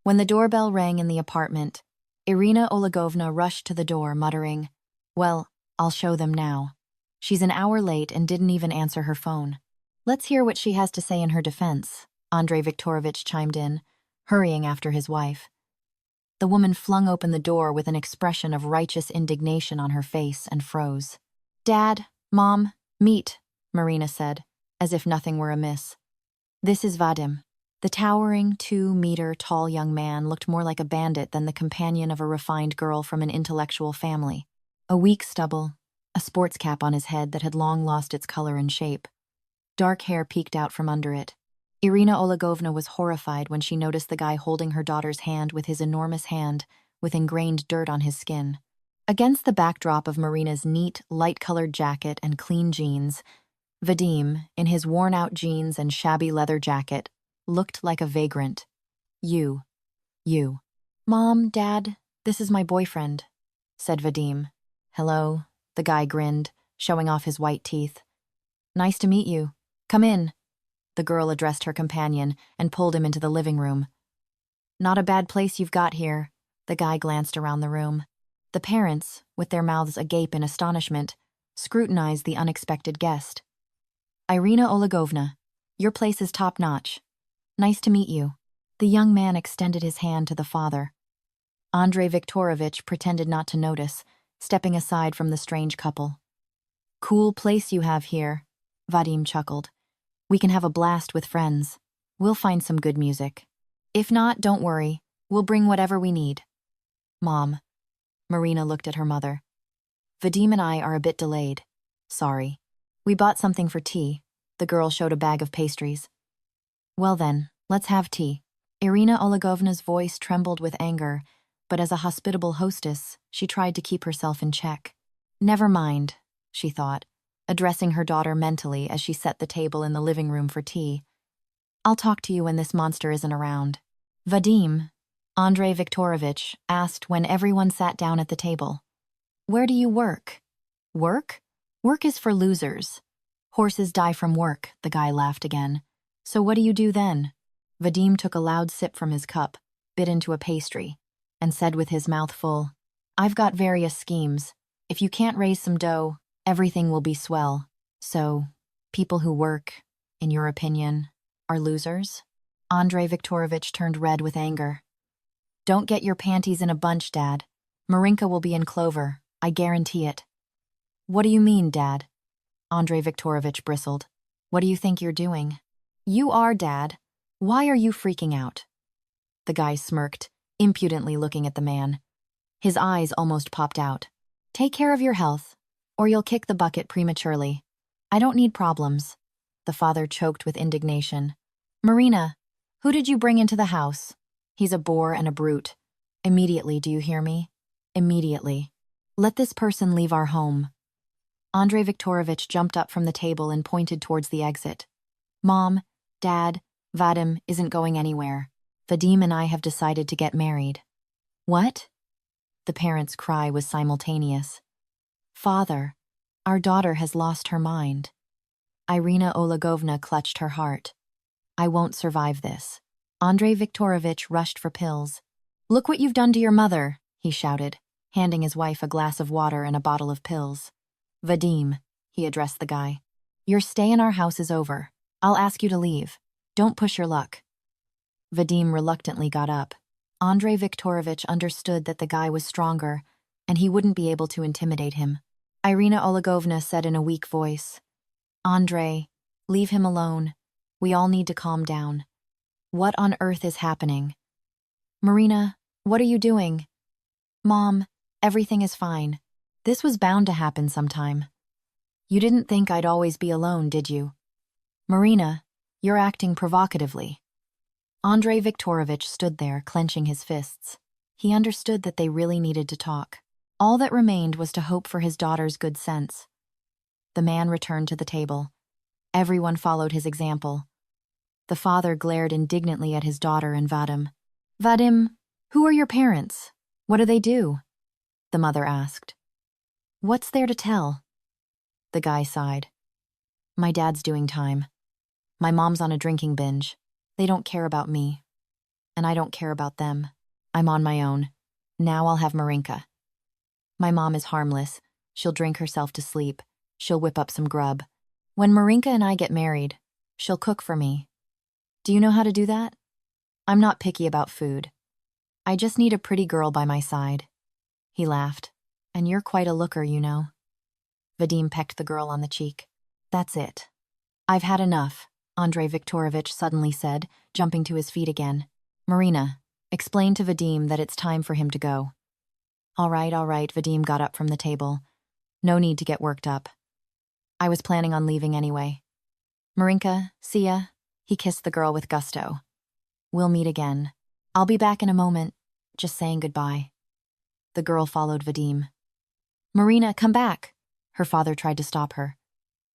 When the doorbell rang in the apartment, Irina Olegovna rushed to the door, muttering, "Well, I'll show them now." She's an hour late and didn't even answer her phone. "Let's hear what she has to say in her defense," Andrei Viktorovich chimed in, hurrying after his wife. The woman flung open the door with an expression of righteous indignation on her face and froze. "Dad, Mom, meet," Marina said, as if nothing were amiss. "This is Vadim." The towering, 2-meter tall young man looked more like a bandit than the companion of a refined girl from an intellectual family. A weak stubble, a sports cap on his head that had long lost its color and shape. Dark hair peeked out from under it. Irina Olegovna was horrified when she noticed the guy holding her daughter's hand with his enormous hand, with ingrained dirt on his skin. Against the backdrop of Marina's neat, light-colored jacket and clean jeans, Vadim, in his worn-out jeans and shabby leather jacket, looked like a vagrant. You. "Mom, Dad, this is my boyfriend," said Vadim. "Hello," the guy grinned, showing off his white teeth. "Nice to meet you. Come in." The girl addressed her companion and pulled him into the living room. "Not a bad place you've got here." The guy glanced around the room. The parents, with their mouths agape in astonishment, scrutinized the unexpected guest. "Irina Olegovna, your place is top-notch. Nice to meet you." The young man extended his hand to the father. Andrei Viktorovich pretended not to notice, stepping aside from the strange couple. "Cool place you have here," Vadim chuckled. "We can have a blast with friends. We'll find some good music. If not, don't worry. We'll bring whatever we need." "Mom." Marina looked at her mother. "Vadim and I are a bit delayed. Sorry. We bought something for tea." The girl showed a bag of pastries. "Well then, let's have tea." Irina Olegovna's voice trembled with anger, but as a hospitable hostess, she tried to keep herself in check. "Never mind," she thought, addressing her daughter mentally as she set the table in the living room for tea. "I'll talk to you when this monster isn't around." "Vadim," Andrei Viktorovich asked when everyone sat down at the table. "Where do you work?" "Work? Work is for losers. Horses die from work," the guy laughed again. "So what do you do then?" Vadim took a loud sip from his cup, bit into a pastry, and said with his mouth full, "I've got various schemes. If you can't raise some dough, everything will be swell. So, people who work, in your opinion, are losers?" Andrei Viktorovich turned red with anger. "Don't get your panties in a bunch, Dad. Marinka will be in clover, I guarantee it." "What do you mean, Dad?" Andrei Viktorovich bristled. "What do you think you're doing?" "You are, Dad. Why are you freaking out?" The guy smirked, impudently looking at the man. His eyes almost popped out. "Take care of your health, or you'll kick the bucket prematurely. I don't need problems." The father choked with indignation. "Marina, who did you bring into the house? He's a bore and a brute. Immediately, do you hear me? Immediately. Let this person leave our home." Andrei Viktorovich jumped up from the table and pointed towards the exit. "Mom, Dad, Vadim isn't going anywhere. Vadim and I have decided to get married." "What?" The parents' cry was simultaneous. "Father, our daughter has lost her mind." Irina Olegovna clutched her heart. "I won't survive this." Andrei Viktorovich rushed for pills. "Look what you've done to your mother," he shouted, handing his wife a glass of water and a bottle of pills. "Vadim," he addressed the guy, "your stay in our house is over. I'll ask you to leave. Don't push your luck." Vadim reluctantly got up. Andrei Viktorovich understood that the guy was stronger, and he wouldn't be able to intimidate him. Irina Olegovna said in a weak voice, "Andrei, leave him alone. We all need to calm down. What on earth is happening?" "Marina, what are you doing?" "Mom, everything is fine. This was bound to happen sometime." "You didn't think I'd always be alone, did you?" "Marina, you're acting provocatively." Andrei Viktorovich stood there, clenching his fists. He understood that they really needed to talk. All that remained was to hope for his daughter's good sense. The man returned to the table. Everyone followed his example. The father glared indignantly at his daughter and Vadim. "Vadim, who are your parents? What do they do?" the mother asked. "What's there to tell?" The guy sighed. "My dad's doing time. My mom's on a drinking binge. They don't care about me." and I don't care about them. I'm on my own. Now I'll have Marinka. My mom is harmless. She'll drink herself to sleep. She'll whip up some grub. When Marinka and I get married, she'll cook for me. Do you know how to do that? I'm not picky about food. I just need a pretty girl by my side. He laughed. And you're quite a looker, you know. Vadim pecked the girl on the cheek. That's it. I've had enough, Andrei Viktorovich suddenly said, jumping to his feet again. Marina, explain to Vadim that it's time for him to go. All right, Vadim got up from the table. No need to get worked up. I was planning on leaving anyway. Marinka, see ya. He kissed the girl with gusto. We'll meet again. I'll be back in a moment, just saying goodbye. The girl followed Vadim. Marina, come back. Her father tried to stop her.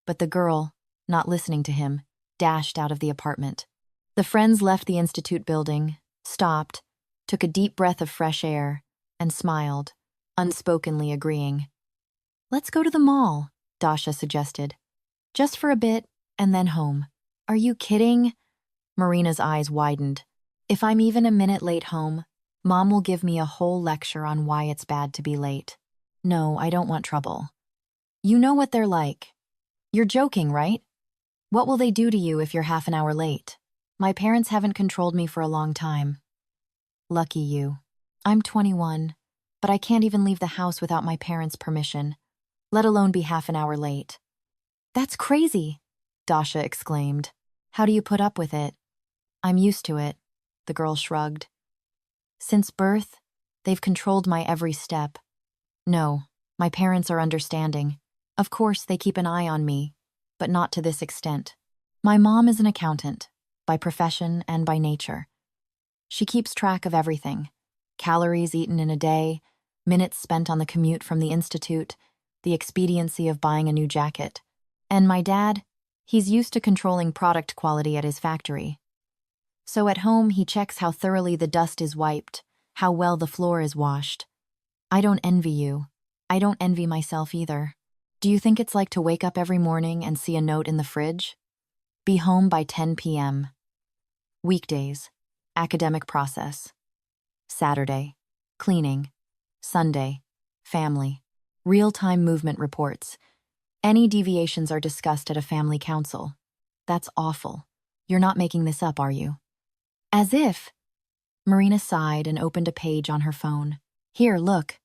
But the girl, not listening to him, dashed out of the apartment. The friends left the institute building, stopped, took a deep breath of fresh air, and smiled, unspokenly agreeing. Let's go to the mall, Dasha suggested. Just for a bit, and then home. Are you kidding? Marina's eyes widened. If I'm even a minute late home, Mom will give me a whole lecture on why it's bad to be late. No, I don't want trouble. You know what they're like. You're joking, right? What will they do to you if you're half an hour late? My parents haven't controlled me for a long time. Lucky you. I'm 21, but I can't even leave the house without my parents' permission, let alone be half an hour late. That's crazy, Dasha exclaimed. How do you put up with it? I'm used to it, the girl shrugged. Since birth, they've controlled my every step. No, my parents are understanding. Of course, they keep an eye on me, but not to this extent. My mom is an accountant, by profession and by nature. She keeps track of everything. Calories eaten in a day, minutes spent on the commute from the institute, the expediency of buying a new jacket. And my dad, he's used to controlling product quality at his factory. So at home, he checks how thoroughly the dust is wiped, how well the floor is washed. I don't envy you. I don't envy myself either. Do you think it's like to wake up every morning and see a note in the fridge? Be home by 10 p.m. Weekdays, academic process. Saturday, cleaning. Sunday, family. Real-time movement reports. Any deviations are discussed at a family council. That's awful. You're not making this up, are you? As if. Marina sighed and opened a page on her phone. Here, look.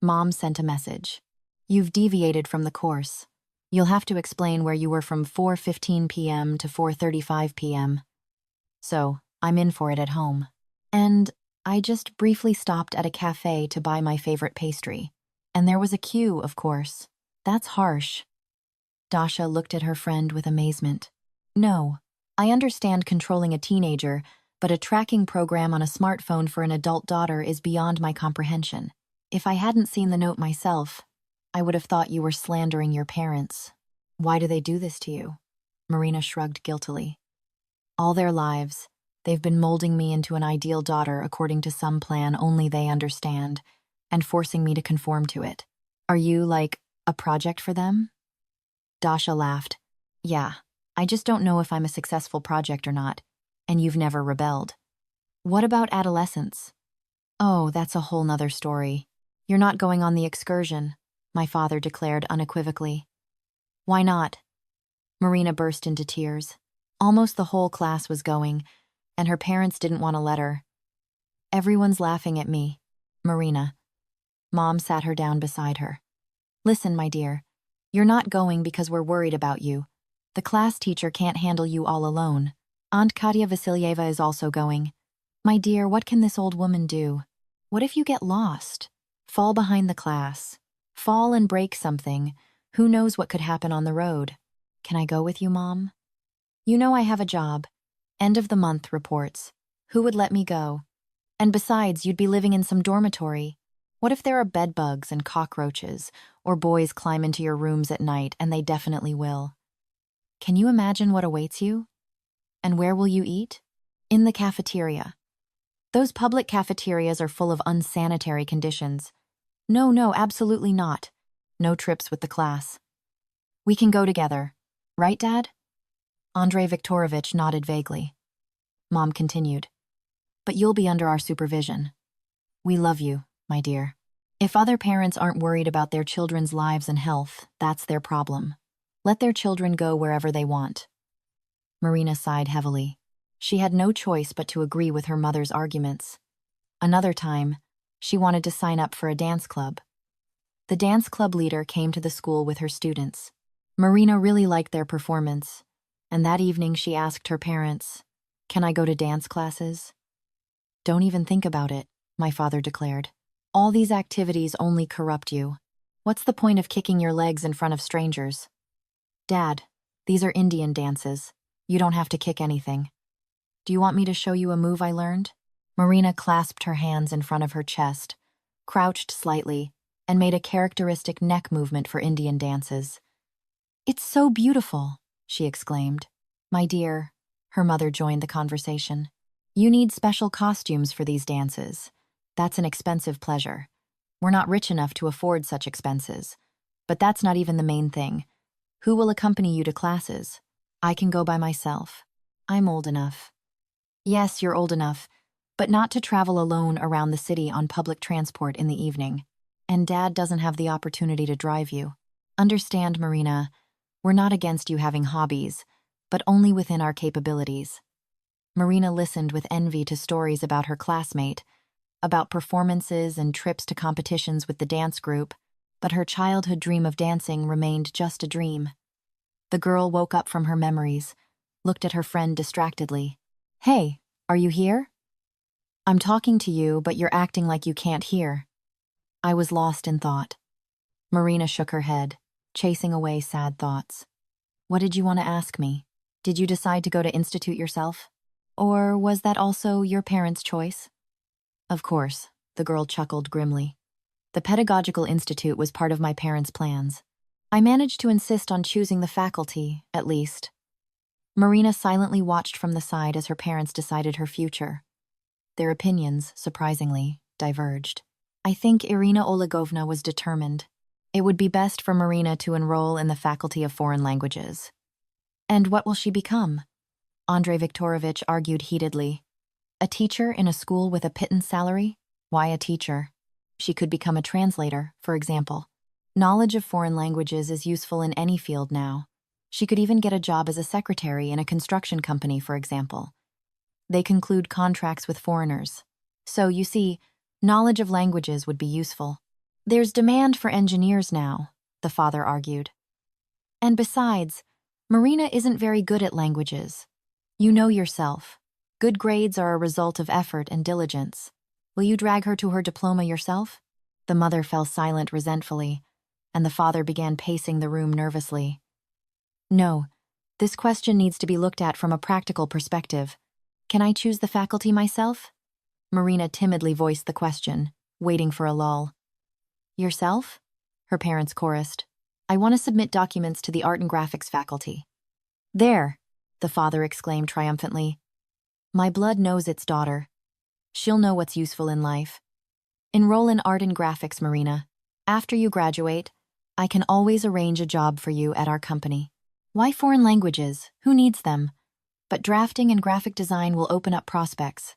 Mom sent a message. You've deviated from the course. You'll have to explain where you were from 4:15 p.m. to 4:35 p.m. So, I'm in for it at home. And I just briefly stopped at a cafe to buy my favorite pastry. And there was a queue, of course. That's harsh. Dasha looked at her friend with amazement. No, I understand controlling a teenager, but a tracking program on a smartphone for an adult daughter is beyond my comprehension. If I hadn't seen the note myself, I would have thought you were slandering your parents. Why do they do this to you? Marina shrugged guiltily. All their lives, they've been molding me into an ideal daughter according to some plan only they understand, and forcing me to conform to it. Are you, like, a project for them? Dasha laughed. Yeah, I just don't know if I'm a successful project or not, and you've never rebelled. What about adolescence? Oh, that's a whole nother story. You're not going on the excursion, my father declared unequivocally. Why not? Marina burst into tears. Almost the whole class was going, and her parents didn't want to let her. Everyone's laughing at me, Marina. Mom sat her down beside her. Listen, my dear, you're not going because we're worried about you. The class teacher can't handle you all alone. Aunt Katya Vasilyeva is also going. My dear, what can this old woman do? What if you get lost? Fall behind the class. Fall and break something. Who knows what could happen on the road? Can I go with you, Mom? You know I have a job. End of the month reports. Who would let me go? And besides, you'd be living in some dormitory. What if there are bedbugs and cockroaches, or boys climb into your rooms at night, and they definitely will? Can you imagine what awaits you? And where will you eat? In the cafeteria. Those public cafeterias are full of unsanitary conditions. No, absolutely not. No trips with the class. We can go together. Right, Dad? Andrei Viktorovich nodded vaguely. Mom continued. but you'll be under our supervision. We love you, my dear. If other parents aren't worried about their children's lives and health, that's their problem. Let their children go wherever they want." Marina sighed heavily. She had no choice but to agree with her mother's arguments. Another time, she wanted to sign up for a dance club. The dance club leader came to the school with her students. Marina really liked their performance, and that evening she asked her parents, "Can I go to dance classes?" "Don't even think about it," my father declared. "All these activities only corrupt you. What's the point of kicking your legs in front of strangers?" "Dad, these are Indian dances. You don't have to kick anything." "Do you want me to show you a move I learned?" Marina clasped her hands in front of her chest, crouched slightly, and made a characteristic neck movement for Indian dances. "It's so beautiful," she exclaimed. "My dear," her mother joined the conversation, "you need special costumes for these dances. That's an expensive pleasure. We're not rich enough to afford such expenses. But that's not even the main thing. Who will accompany you to classes? I can go by myself. I'm old enough." "Yes, you're old enough, but not to travel alone around the city on public transport in the evening. And Dad doesn't have the opportunity to drive you. Understand, Marina, we're not against you having hobbies, but only within our capabilities." Marina listened with envy to stories about her classmate, about performances and trips to competitions with the dance group, but her childhood dream of dancing remained just a dream. The girl woke up from her memories, looked at her friend distractedly. "Hey, are you here?" "I'm talking to you, but you're acting like you can't hear." I was lost in thought. Marina shook her head, chasing away sad thoughts. "What did you want to ask me? Did you decide to go to institute yourself? Or was that also your parents' choice?" "Of course," the girl chuckled grimly. "The pedagogical institute was part of my parents' plans. I managed to insist on choosing the faculty, at least." Marina silently watched from the side as her parents decided her future. Their opinions, surprisingly, diverged. I think Irina Olegovna was determined. It would be best for Marina to enroll in the Faculty of Foreign Languages. "And what will she become?" Andrei Viktorovich argued heatedly. "A teacher in a school with a pittance salary? Why a teacher? She could become a translator, for example. Knowledge of foreign languages is useful in any field now. She could even get a job as a secretary in a construction company, for example. They conclude contracts with foreigners. So, you see, knowledge of languages would be useful. There's demand for engineers now," the father argued. "And besides, Marina isn't very good at languages. You know yourself. Good grades are a result of effort and diligence. Will you drag her to her diploma yourself?" The mother fell silent resentfully, and the father began pacing the room nervously. "No, this question needs to be looked at from a practical perspective. Can I choose the faculty myself?" Marina timidly voiced the question, waiting for a lull. "Yourself?" her parents chorused. "I want to submit documents to the art and graphics faculty." "There!" the father exclaimed triumphantly. "My blood knows its daughter. She'll know what's useful in life. Enroll in art and graphics, Marina. After you graduate, I can always arrange a job for you at our company. Why foreign languages? Who needs them? But drafting and graphic design will open up prospects."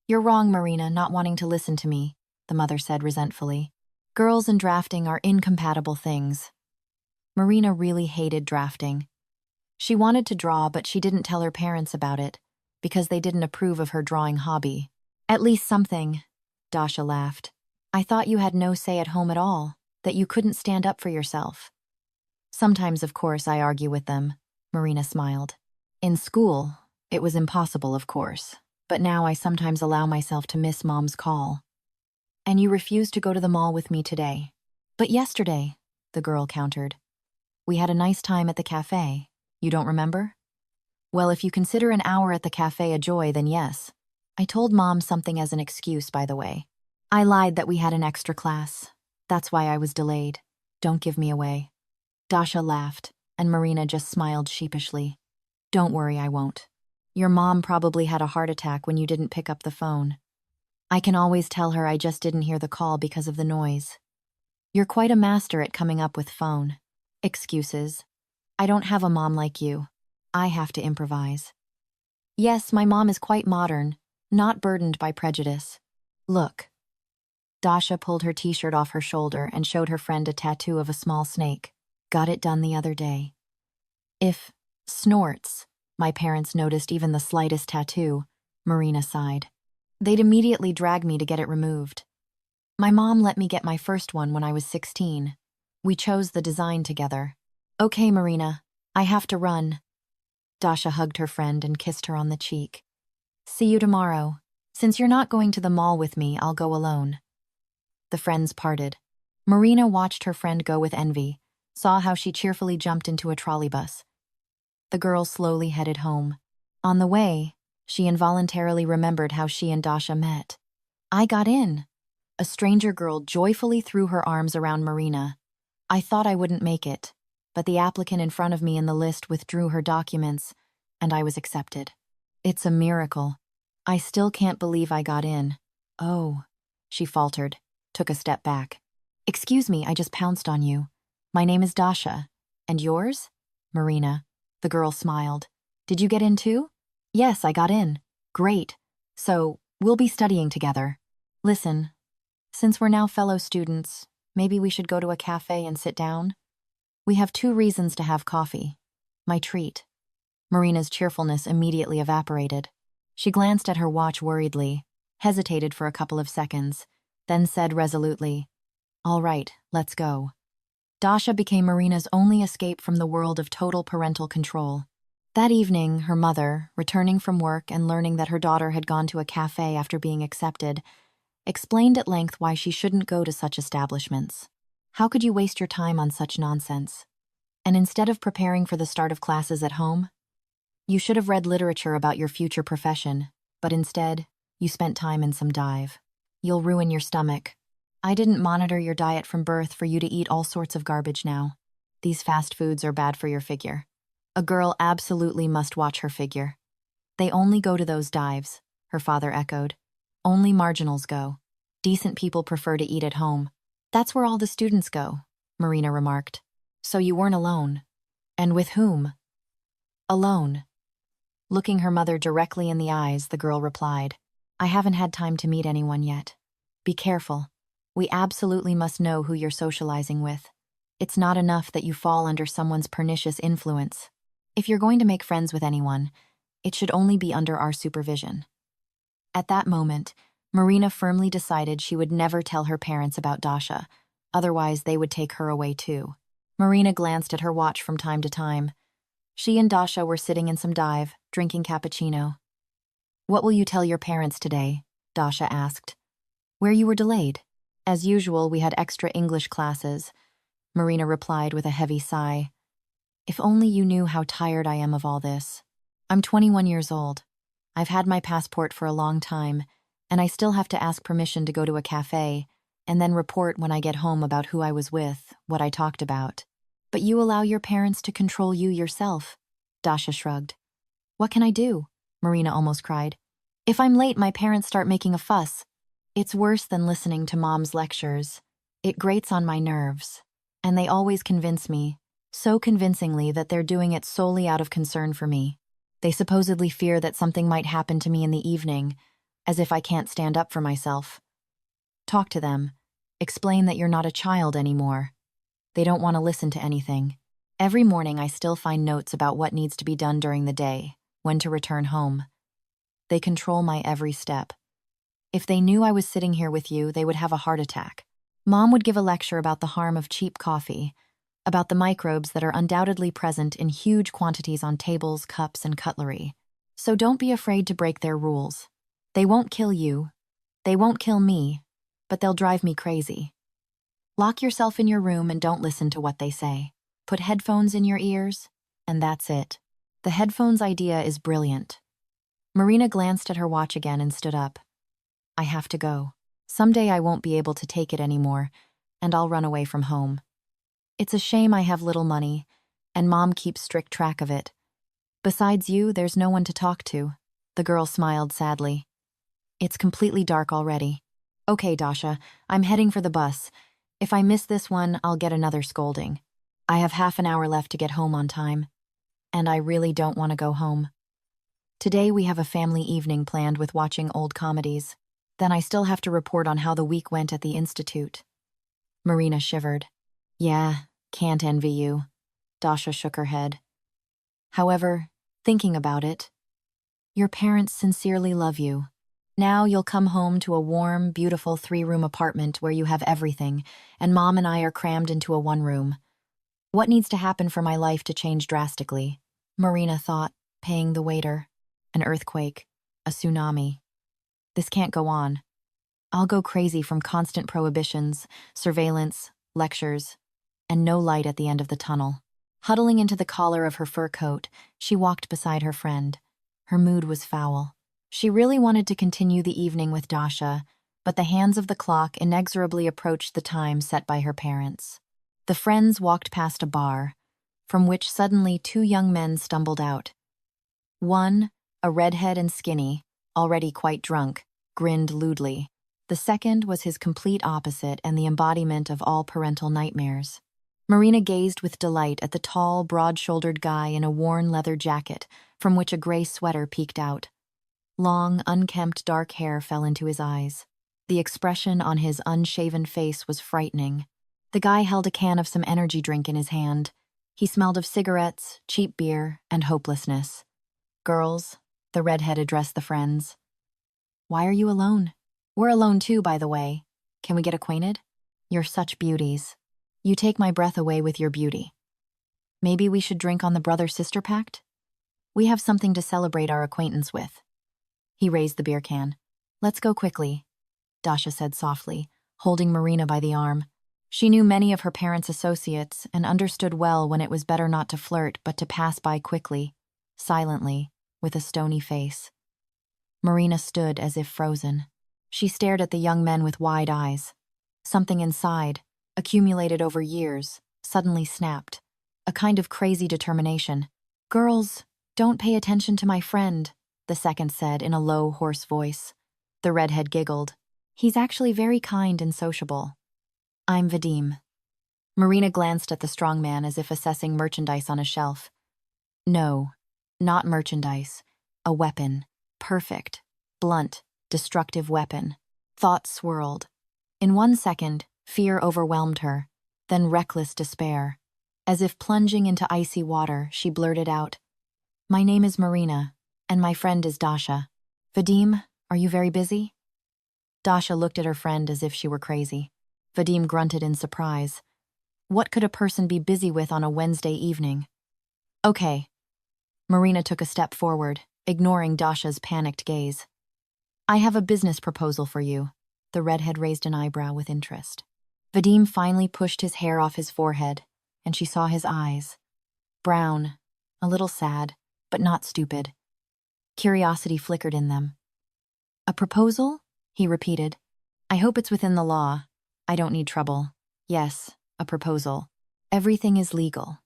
"You're wrong, Marina, not wanting to listen to me," the mother said resentfully. "Girls and drafting are incompatible things." Marina really hated drafting. She wanted to draw, but she didn't tell her parents about it, because they didn't approve of her drawing hobby. "At least something," Dasha laughed. "I thought you had no say at home at all, that you couldn't stand up for yourself." "Sometimes, of course, I argue with them," Marina smiled. "In school, it was impossible, of course, but now I sometimes allow myself to miss Mom's call." "And you refused to go to the mall with me today." "But yesterday," the girl countered. "We had a nice time at the cafe. You don't remember?" "Well, if you consider an hour at the cafe a joy, then yes. I told Mom something as an excuse, by the way. I lied that we had an extra class. That's why I was delayed. Don't give me away." Dasha laughed, and Marina just smiled sheepishly. "Don't worry, I won't. Your mom probably had a heart attack when you didn't pick up the phone. I can always tell her I just didn't hear the call because of the noise. You're quite a master at coming up with phone excuses. I don't have a mom like you. I have to improvise." "Yes, my mom is quite modern, not burdened by prejudice. Look. Dasha pulled her t-shirt off her shoulder and showed her friend a tattoo of a small snake. Got it done the other day. If snorts, my parents noticed even the slightest tattoo, Marina sighed. They'd immediately drag me to get it removed. My mom let me get my first one when I was 16. We chose the design together. Okay, Marina, I have to run. Dasha hugged her friend and kissed her on the cheek. See you tomorrow. Since you're not going to the mall with me, I'll go alone. The friends parted. Marina watched her friend go with envy, saw how she cheerfully jumped into a trolley bus. The girl slowly headed home. On the way, she involuntarily remembered how she and Dasha met. I got in. A stranger girl joyfully threw her arms around Marina. I thought I wouldn't make it, but the applicant in front of me in the list withdrew her documents, and I was accepted. It's a miracle. I still can't believe I got in. Oh, she faltered, took a step back. Excuse me, I just pounced on you. My name is Dasha. And yours? Marina. The girl smiled. Did you get in too? Yes, I got in. Great. So, we'll be studying together. Listen, since we're now fellow students, maybe we should go to a cafe and sit down? We have 2 reasons to have coffee. My treat. Marina's cheerfulness immediately evaporated. She glanced at her watch worriedly, hesitated for a couple of seconds, then said resolutely, All right, let's go. Dasha became Marina's only escape from the world of total parental control. That evening, her mother, returning from work and learning that her daughter had gone to a cafe after being accepted, explained at length why she shouldn't go to such establishments. How could you waste your time on such nonsense? And instead of preparing for the start of classes at home, you should have read literature about your future profession, but instead, you spent time in some dive. You'll ruin your stomach. I didn't monitor your diet from birth for you to eat all sorts of garbage now. These fast foods are bad for your figure. A girl absolutely must watch her figure. They only go to those dives, her father echoed. Only marginals go. Decent people prefer to eat at home. That's where all the students go, Marina remarked. So you weren't alone. And with whom? Alone. Looking her mother directly in the eyes, the girl replied, I haven't had time to meet anyone yet. Be careful. We absolutely must know who you're socializing with. It's not enough that you fall under someone's pernicious influence. If you're going to make friends with anyone, it should only be under our supervision. At that moment, Marina firmly decided she would never tell her parents about Dasha, otherwise they would take her away too. Marina glanced at her watch from time to time. She and Dasha were sitting in some dive, drinking cappuccino. What will you tell your parents today? Dasha asked. Where you were delayed. As usual, we had extra English classes, Marina replied with a heavy sigh. If only you knew how tired I am of all this. I'm 21 years old. I've had my passport for a long time, and I still have to ask permission to go to a cafe, and then report when I get home about who I was with, what I talked about. But you allow your parents to control you yourself. Dasha shrugged. What can I do? Marina almost cried. If I'm late, my parents start making a fuss. It's worse than listening to Mom's lectures. It grates on my nerves. And they always convince me, so convincingly that they're doing it solely out of concern for me. They supposedly fear that something might happen to me in the evening, as if I can't stand up for myself. Talk to them. Explain that you're not a child anymore. They don't want to listen to anything. Every morning I still find notes about what needs to be done during the day, when to return home. They control my every step. If they knew I was sitting here with you, they would have a heart attack. Mom would give a lecture about the harm of cheap coffee, about the microbes that are undoubtedly present in huge quantities on tables, cups, and cutlery. So don't be afraid to break their rules. They won't kill you. They won't kill me, but they'll drive me crazy. Lock yourself in your room and don't listen to what they say. Put headphones in your ears, and that's it. The headphones idea is brilliant. Marina glanced at her watch again and stood up. I have to go. Someday I won't be able to take it anymore, and I'll run away from home. It's a shame I have little money, and Mom keeps strict track of it. Besides you, there's no one to talk to. The girl smiled sadly. It's completely dark already. Okay, Dasha, I'm heading for the bus. If I miss this one, I'll get another scolding. I have half an hour left to get home on time, and I really don't want to go home. Today we have a family evening planned with watching old comedies. Then I still have to report on how the week went at the institute. Marina shivered. Yeah, can't envy you. Dasha shook her head. However, thinking about it, your parents sincerely love you. Now you'll come home to a warm, beautiful 3-room apartment where you have everything, and Mom and I are crammed into a 1-room. What needs to happen for my life to change drastically? Marina thought, paying the waiter. An earthquake. A tsunami. This can't go on. I'll go crazy from constant prohibitions, surveillance, lectures, and no light at the end of the tunnel. Huddling into the collar of her fur coat, she walked beside her friend. Her mood was foul. She really wanted to continue the evening with Dasha, but the hands of the clock inexorably approached the time set by her parents. The friends walked past a bar, from which suddenly 2 young men stumbled out. One, a redhead and skinny, already quite drunk, grinned lewdly. The second was his complete opposite and the embodiment of all parental nightmares. Marina gazed with delight at the tall, broad-shouldered guy in a worn leather jacket, from which a gray sweater peeked out. Long, unkempt dark hair fell into his eyes. The expression on his unshaven face was frightening. The guy held a can of some energy drink in his hand. He smelled of cigarettes, cheap beer, and hopelessness. Girls, the redhead addressed the friends. Why are you alone? We're alone too, by the way. Can we get acquainted? You're such beauties. You take my breath away with your beauty. Maybe we should drink on the brother-sister pact? We have something to celebrate our acquaintance with. He raised the beer can. Let's go quickly, Dasha said softly, holding Marina by the arm. She knew many of her parents' associates and understood well when it was better not to flirt but to pass by quickly, silently, with a stony face. Marina stood as if frozen. She stared at the young men with wide eyes. Something inside, accumulated over years, suddenly snapped. A kind of crazy determination. Girls, don't pay attention to my friend, the second said in a low, hoarse voice. The redhead giggled. He's actually very kind and sociable. I'm Vadim. Marina glanced at the strong man as if assessing merchandise on a shelf. No, not merchandise. A weapon. Perfect. Blunt. Destructive weapon. Thoughts swirled. In 1 second, fear overwhelmed her, then reckless despair. As if plunging into icy water, she blurted out, My name is Marina, and my friend is Dasha. Vadim, are you very busy? Dasha looked at her friend as if she were crazy. Vadim grunted in surprise. What could a person be busy with on a Wednesday evening? Okay. Marina took a step forward, ignoring Dasha's panicked gaze. I have a business proposal for you. The redhead raised an eyebrow with interest. Vadim finally pushed his hair off his forehead, and she saw his eyes. Brown, a little sad, but not stupid. Curiosity flickered in them. A proposal? He repeated. I hope it's within the law. I don't need trouble. Yes, a proposal. Everything is legal.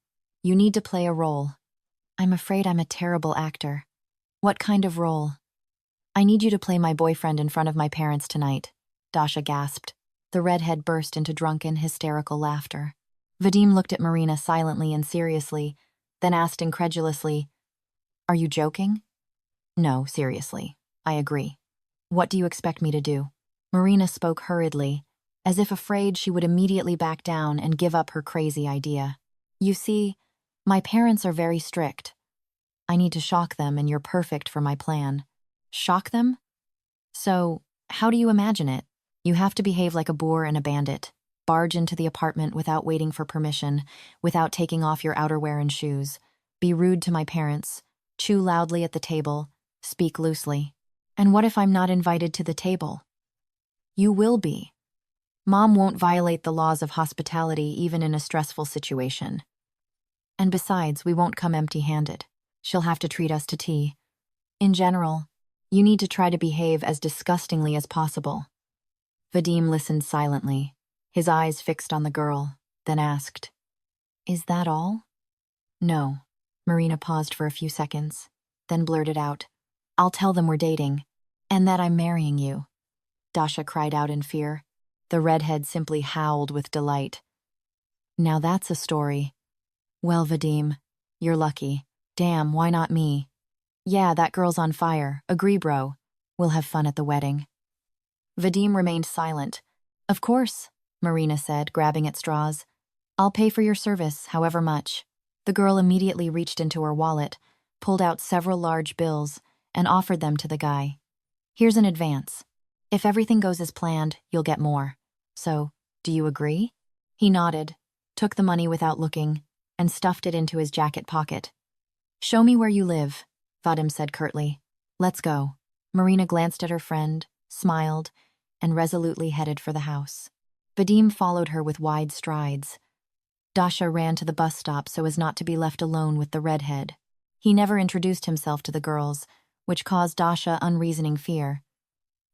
You need to play a role. I'm afraid I'm a terrible actor. What kind of role? I need you to play my boyfriend in front of my parents tonight, Dasha gasped. The redhead burst into drunken, hysterical laughter. Vadim looked at Marina silently and seriously, then asked incredulously, Are you joking? No, seriously. I agree. What do you expect me to do? Marina spoke hurriedly, as if afraid she would immediately back down and give up her crazy idea. You see, my parents are very strict. I need to shock them, and you're perfect for my plan. Shock them? So, how do you imagine it? You have to behave like a boor and a bandit. Barge into the apartment without waiting for permission, without taking off your outerwear and shoes. Be rude to my parents. Chew loudly at the table. Speak loosely. And what if I'm not invited to the table? You will be. Mom won't violate the laws of hospitality even in a stressful situation. And besides, we won't come empty-handed. She'll have to treat us to tea. In general, you need to try to behave as disgustingly as possible. Vadim listened silently, his eyes fixed on the girl, then asked, Is that all? No. Marina paused for a few seconds, then blurted out, I'll tell them we're dating, and that I'm marrying you. Dasha cried out in fear. The redhead simply howled with delight. Now that's a story. Well, Vadim, you're lucky. Damn, why not me? Yeah, that girl's on fire. Agree, bro. We'll have fun at the wedding. Vadim remained silent. Of course, Marina said, grabbing at straws. I'll pay for your service, however much. The girl immediately reached into her wallet, pulled out several large bills, and offered them to the guy. Here's an advance. If everything goes as planned, you'll get more. So, do you agree? He nodded, took the money without looking, and stuffed it into his jacket pocket. Show me where you live, Vadim said curtly. Let's go. Marina glanced at her friend, smiled, and resolutely headed for the house. Vadim followed her with wide strides. Dasha ran to the bus stop so as not to be left alone with the redhead. He never introduced himself to the girls, which caused Dasha unreasoning fear.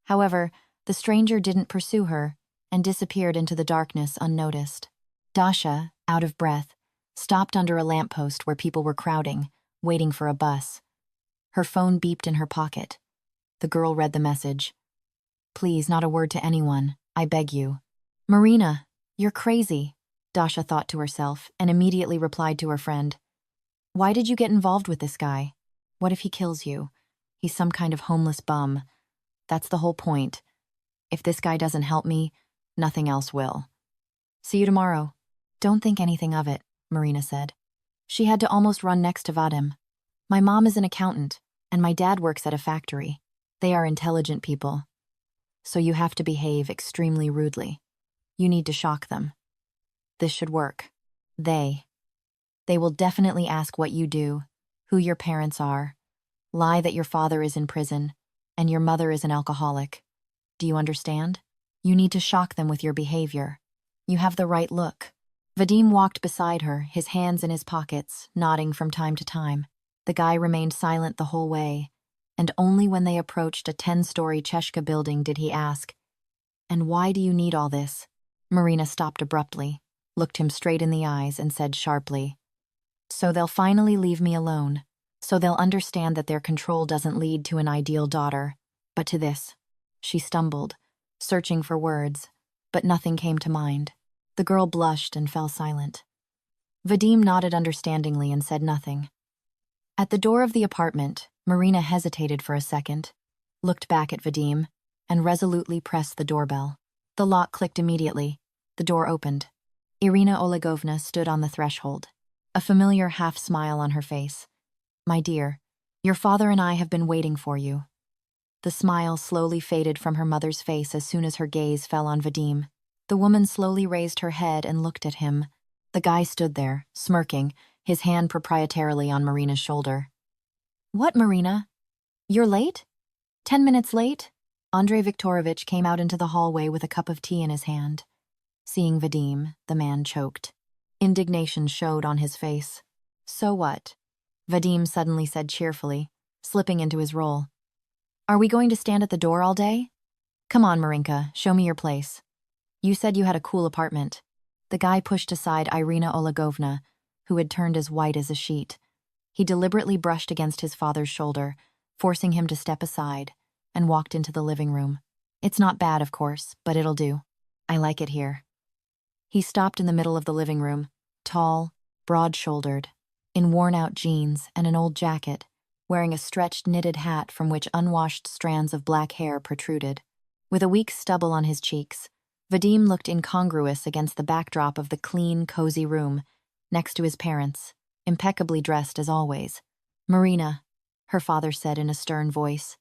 However, the stranger didn't pursue her and disappeared into the darkness unnoticed. Dasha, out of breath, stopped under a lamppost where people were crowding, waiting for a bus. Her phone beeped in her pocket. The girl read the message. Please, not a word to anyone. I beg you. Marina, you're crazy, Dasha thought to herself and immediately replied to her friend. Why did you get involved with this guy? What if he kills you? He's some kind of homeless bum. That's the whole point. If this guy doesn't help me, nothing else will. See you tomorrow. Don't think anything of it, Marina said. She had to almost run next to Vadim. My mom is an accountant, and my dad works at a factory. They are intelligent people. So you have to behave extremely rudely. You need to shock them. This should work. They will definitely ask what you do, who your parents are, lie that your father is in prison, and your mother is an alcoholic. Do you understand? You need to shock them with your behavior. You have the right look. Vadim walked beside her, his hands in his pockets, nodding from time to time. The guy remained silent the whole way, and only when they approached a 10-story Cheshka building did he ask, "And why do you need all this?" Marina stopped abruptly, looked him straight in the eyes, and said sharply, "So they'll finally leave me alone. So they'll understand that their control doesn't lead to an ideal daughter, but to this." She stumbled, searching for words, but nothing came to mind. The girl blushed and fell silent. Vadim nodded understandingly and said nothing. At the door of the apartment, Marina hesitated for a second, looked back at Vadim, and resolutely pressed the doorbell. The lock clicked immediately. The door opened. Irina Olegovna stood on the threshold, a familiar half-smile on her face. "My dear, your father and I have been waiting for you." The smile slowly faded from her mother's face as soon as her gaze fell on Vadim. The woman slowly raised her head and looked at him. The guy stood there, smirking, his hand proprietarily on Marina's shoulder. "What, Marina? You're late? 10 minutes late?" Andrei Viktorovich came out into the hallway with a cup of tea in his hand. Seeing Vadim, the man choked. Indignation showed on his face. "So what?" Vadim suddenly said cheerfully, slipping into his role. "Are we going to stand at the door all day? Come on, Marinka, show me your place. You said you had a cool apartment." The guy pushed aside Irina Olegovna, who had turned as white as a sheet. He deliberately brushed against his father's shoulder, forcing him to step aside, and walked into the living room. "It's not bad, of course, but it'll do. I like it here." He stopped in the middle of the living room, tall, broad-shouldered, in worn-out jeans and an old jacket, wearing a stretched knitted hat from which unwashed strands of black hair protruded. With a weak stubble on his cheeks, Vadim looked incongruous against the backdrop of the clean, cozy room, next to his parents, impeccably dressed as always. "Marina," her father said in a stern voice,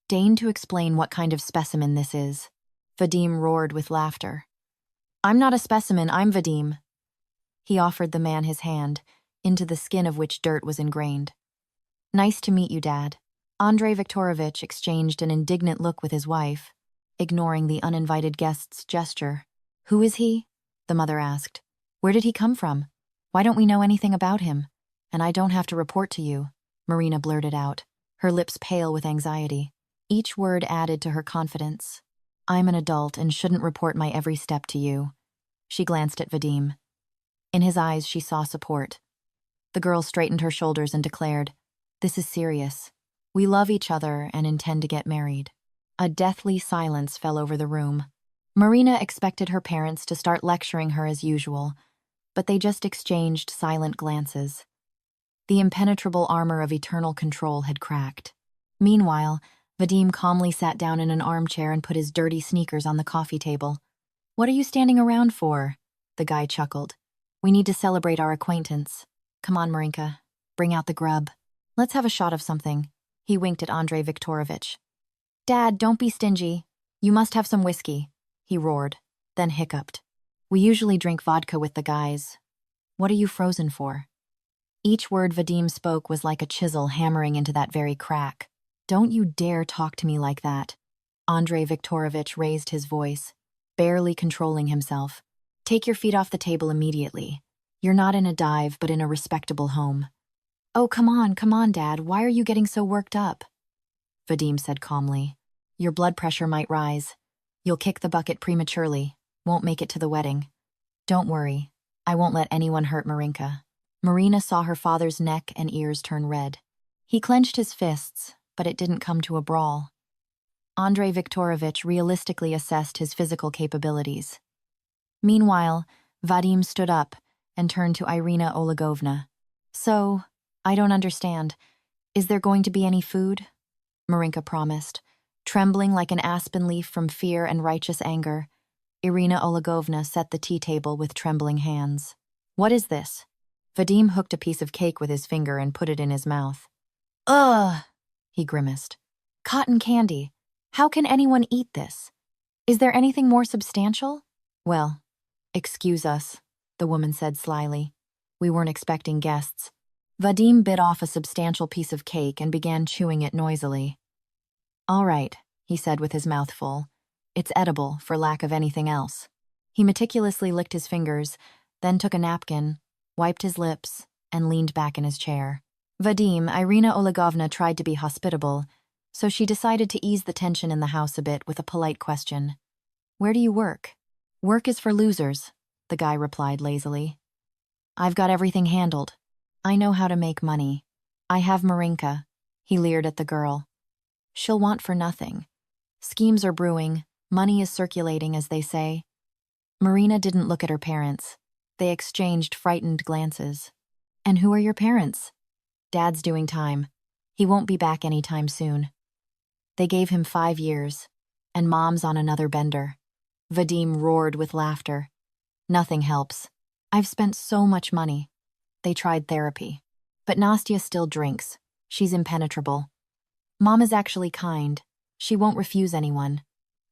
"deign to explain what kind of specimen this is." Vadim roared with laughter. "I'm not a specimen, I'm Vadim." He offered the man his hand, into the skin of which dirt was ingrained. "Nice to meet you, Dad." Andrei Viktorovich exchanged an indignant look with his wife, ignoring the uninvited guest's gesture. "Who is he?" the mother asked. "Where did he come from? Why don't we know anything about him? And I don't have to report to you," Marina blurted out, her lips pale with anxiety. Each word added to her confidence. "I'm an adult and shouldn't report my every step to you." She glanced at Vadim. In his eyes she saw support. The girl straightened her shoulders and declared, "This is serious. We love each other and intend to get married." A deathly silence fell over the room. Marina expected her parents to start lecturing her as usual, but they just exchanged silent glances. The impenetrable armor of eternal control had cracked. Meanwhile, Vadim calmly sat down in an armchair and put his dirty sneakers on the coffee table. "What are you standing around for?" The guy chuckled. "We need to celebrate our acquaintance. Come on, Marinka. Bring out the grub. Let's have a shot of something." He winked at Andrei Viktorovich. "Dad, don't be stingy. You must have some whiskey," he roared, then hiccuped. "We usually drink vodka with the guys. What are you frozen for?" Each word Vadim spoke was like a chisel hammering into that very crack. "Don't you dare talk to me like that." Andrei Viktorovich raised his voice, barely controlling himself. "Take your feet off the table immediately. You're not in a dive, but in a respectable home." "Oh, come on, Dad. Why are you getting so worked up?" Vadim said calmly. "Your blood pressure might rise. You'll kick the bucket prematurely, won't make it to the wedding. Don't worry, I won't let anyone hurt Marinka." Marina saw her father's neck and ears turn red. He clenched his fists, but it didn't come to a brawl. Andrei Viktorovich realistically assessed his physical capabilities. Meanwhile, Vadim stood up and turned to Irina Olegovna. "So, I don't understand. Is there going to be any food?" Marinka promised. Trembling like an aspen leaf from fear and righteous anger, Irina Olegovna set the tea table with trembling hands. "What is this?" Vadim hooked a piece of cake with his finger and put it in his mouth. "Ugh!" he grimaced. "Cotton candy. How can anyone eat this? Is there anything more substantial?" "Well, excuse us," the woman said slyly. "We weren't expecting guests." Vadim bit off a substantial piece of cake and began chewing it noisily. "All right," he said with his mouth full. "It's edible, for lack of anything else." He meticulously licked his fingers, then took a napkin, wiped his lips, and leaned back in his chair. Vadim, Irina Olegovna tried to be hospitable, so she decided to ease the tension in the house a bit with a polite question. "Where do you work?" "Work is for losers," the guy replied lazily. "I've got everything handled. I know how to make money. I have Marinka," he leered at the girl. "She'll want for nothing. Schemes are brewing, money is circulating, as they say." Marina didn't look at her parents. They exchanged frightened glances. "And who are your parents?" "Dad's doing time. He won't be back anytime soon." They gave him 5 years, and Mom's on another bender. Vadim roared with laughter. "Nothing helps. I've spent so much money." They tried therapy. "But Nastya still drinks. She's impenetrable. Mom is actually kind. She won't refuse anyone.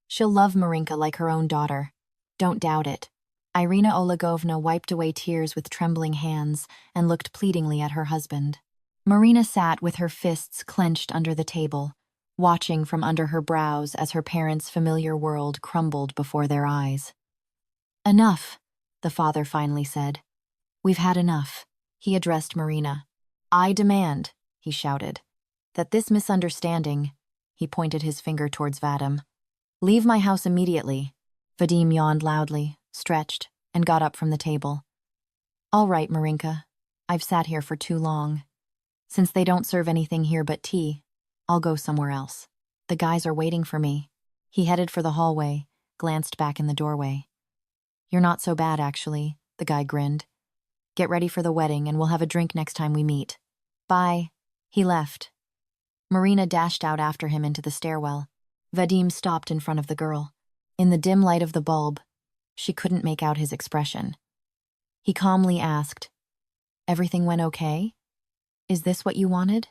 She'll love Marinka like her own daughter. Don't doubt it." Irina Olegovna wiped away tears with trembling hands and looked pleadingly at her husband. Marina sat with her fists clenched under the table, watching from under her brows as her parents' familiar world crumbled before their eyes. "Enough," the father finally said. "We've had enough." He addressed Marina. "I demand," he shouted, "that this misunderstanding," he pointed his finger towards Vadim, "leave my house immediately." Vadim yawned loudly, stretched, and got up from the table. "All right, Marinka. I've sat here for too long. Since they don't serve anything here but tea, I'll go somewhere else. The guys are waiting for me." He headed for the hallway, glanced back in the doorway. "You're not so bad, actually," the guy grinned. "Get ready for the wedding, and we'll have a drink next time we meet. Bye." He left. Marina dashed out after him into the stairwell. Vadim stopped in front of the girl. In the dim light of the bulb, she couldn't make out his expression. He calmly asked, "Everything went okay? Is this what you wanted?"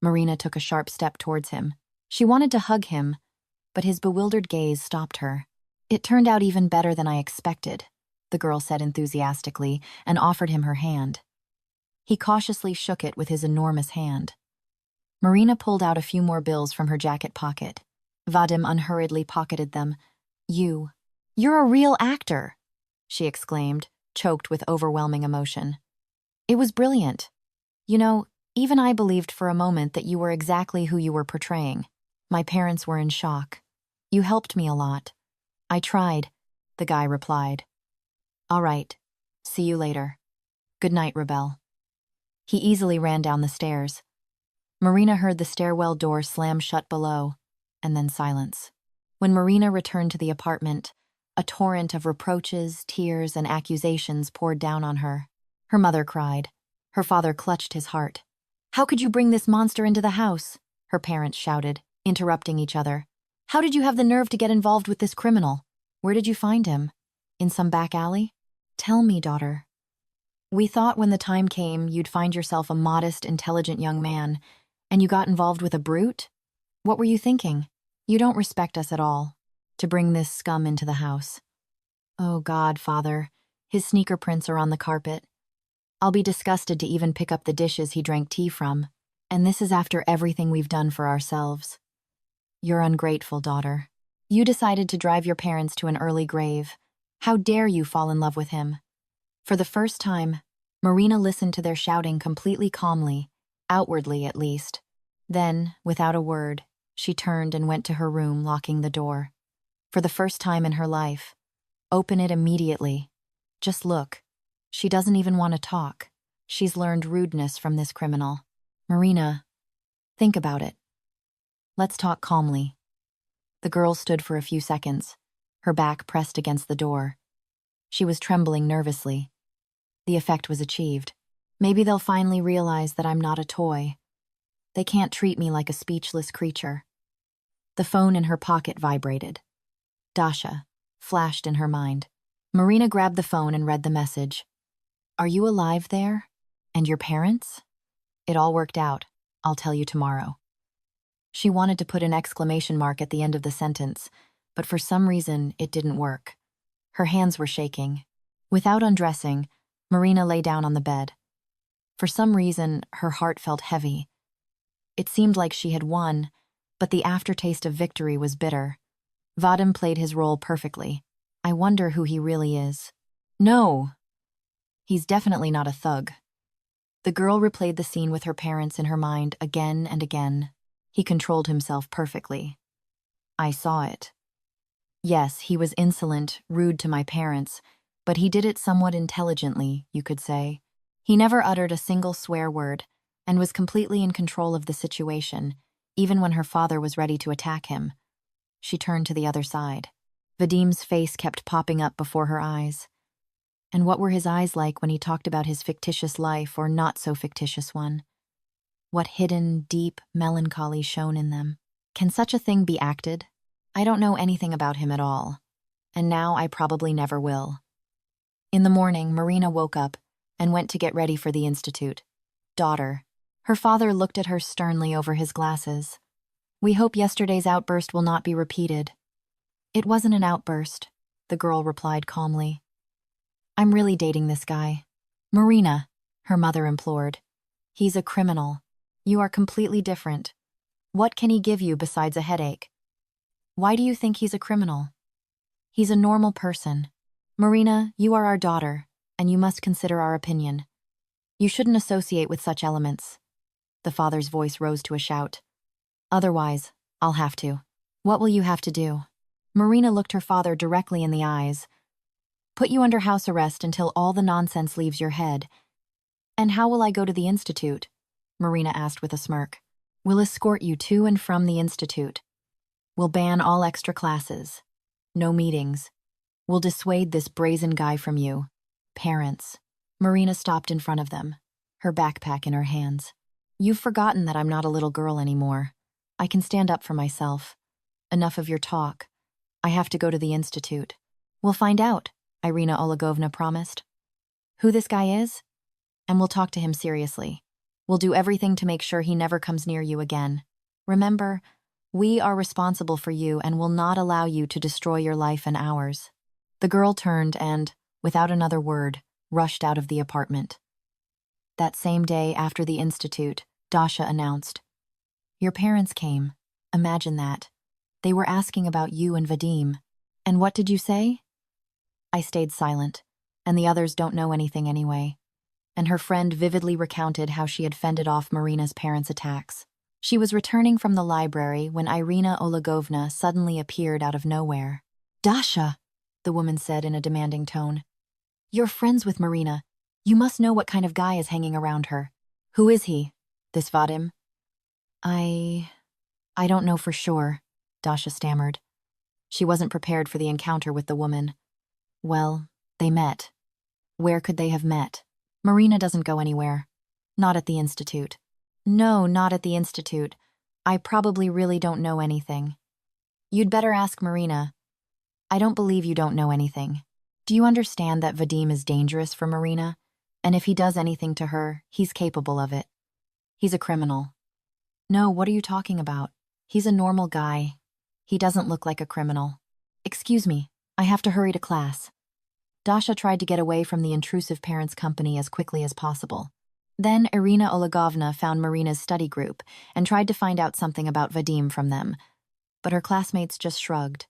Marina took a sharp step towards him. She wanted to hug him, but his bewildered gaze stopped her. "It turned out even better than I expected," the girl said enthusiastically and offered him her hand. He cautiously shook it with his enormous hand. Marina pulled out a few more bills from her jacket pocket. Vadim unhurriedly pocketed them. You're a real actor," she exclaimed, choked with overwhelming emotion. "It was brilliant. You know, even I believed for a moment that you were exactly who you were portraying. My parents were in shock. You helped me a lot." "I tried," the guy replied. "All right. See you later. Good night, Rebel." He easily ran down the stairs. Marina heard the stairwell door slam shut below, and then silence. When Marina returned to the apartment, a torrent of reproaches, tears, and accusations poured down on her. Her mother cried. Her father clutched his heart. "How could you bring this monster into the house?" her parents shouted, interrupting each other. "How did you have the nerve to get involved with this criminal? Where did you find him? In some back alley? Tell me, daughter." "We thought when the time came you'd find yourself a modest, intelligent young man, and you got involved with a brute? What were you thinking? You don't respect us at all, to bring this scum into the house." "Oh God, Father, his sneaker prints are on the carpet. I'll be disgusted to even pick up the dishes he drank tea from, and this is after everything we've done for ourselves." "You're ungrateful, daughter. You decided to drive your parents to an early grave. How dare you fall in love with him?" For the first time, Marina listened to their shouting completely calmly, outwardly at least. Then, without a word, she turned and went to her room, locking the door. For the first time in her life. Open it immediately. Just look. She doesn't even want to talk. She's learned rudeness from this criminal. "Marina, think about it. Let's talk calmly." The girl stood for a few seconds, her back pressed against the door. She was trembling nervously. The effect was achieved. Maybe they'll finally realize that I'm not a toy. They can't treat me like a speechless creature. The phone in her pocket vibrated. Dasha flashed in her mind. Marina grabbed the phone and read the message. "Are you alive there? And your parents? It all worked out. I'll tell you tomorrow." She wanted to put an exclamation mark at the end of the sentence, but for some reason it didn't work. Her hands were shaking. Without undressing, Marina lay down on the bed. For some reason, her heart felt heavy. It seemed like she had won, but the aftertaste of victory was bitter. Vadim played his role perfectly. I wonder who he really is. No! He's definitely not a thug. The girl replayed the scene with her parents in her mind again and again. He controlled himself perfectly. I saw it. Yes, he was insolent, rude to my parents, but he did it somewhat intelligently, you could say. He never uttered a single swear word, and was completely in control of the situation, even when her father was ready to attack him. She turned to the other side. Vadim's face kept popping up before her eyes. And what were his eyes like when he talked about his fictitious life or not-so-fictitious one? What hidden, deep melancholy shone in them? Can such a thing be acted? I don't know anything about him at all, and now I probably never will. In the morning, Marina woke up and went to get ready for the institute. "Daughter." Her father looked at her sternly over his glasses. "We hope yesterday's outburst will not be repeated." "It wasn't an outburst," the girl replied calmly. "I'm really dating this guy." "Marina," her mother implored. "He's a criminal. You are completely different. What can he give you besides a headache?" "Why do you think he's a criminal?" "He's a normal person. Marina, you are our daughter, and you must consider our opinion. You shouldn't associate with such elements." The father's voice rose to a shout. "Otherwise, I'll have to." "What will you have to do?" Marina looked her father directly in the eyes. "Put you under house arrest until all the nonsense leaves your head." "And how will I go to the institute?" Marina asked with a smirk. "We'll escort you to and from the institute. We'll ban all extra classes. No meetings. We'll dissuade this brazen guy from you. Parents." Marina stopped in front of them, her backpack in her hands. "You've forgotten that I'm not a little girl anymore. I can stand up for myself. Enough of your talk. I have to go to the institute." "We'll find out," Irina Olegovna promised. "Who this guy is? And we'll talk to him seriously. We'll do everything to make sure he never comes near you again. Remember, we are responsible for you and will not allow you to destroy your life and ours." The girl turned and, without another word, rushed out of the apartment. That same day after the institute, Dasha announced, "Your parents came. Imagine that. They were asking about you and Vadim. And what did you say?" "I stayed silent, and the others don't know anything anyway." And her friend vividly recounted how she had fended off Marina's parents' attacks. She was returning from the library when Irina Olegovna suddenly appeared out of nowhere. "Dasha," the woman said in a demanding tone. "You're friends with Marina. You must know what kind of guy is hanging around her. Who is he? This Vadim?" I don't know for sure," Dasha stammered. She wasn't prepared for the encounter with the woman. "Well, they met. Where could they have met? Marina doesn't go anywhere. Not at the institute. No, not at the institute. I probably really don't know anything. You'd better ask Marina. I don't believe you don't know anything. Do you understand that Vadim is dangerous for Marina? And if he does anything to her, he's capable of it. He's a criminal. No, what are you talking about? He's a normal guy. He doesn't look like a criminal. Excuse me, I have to hurry to class. Dasha tried to get away from the intrusive parents' company as quickly as possible. Then Irina Olegovna found Marina's study group and tried to find out something about Vadim from them, but her classmates just shrugged.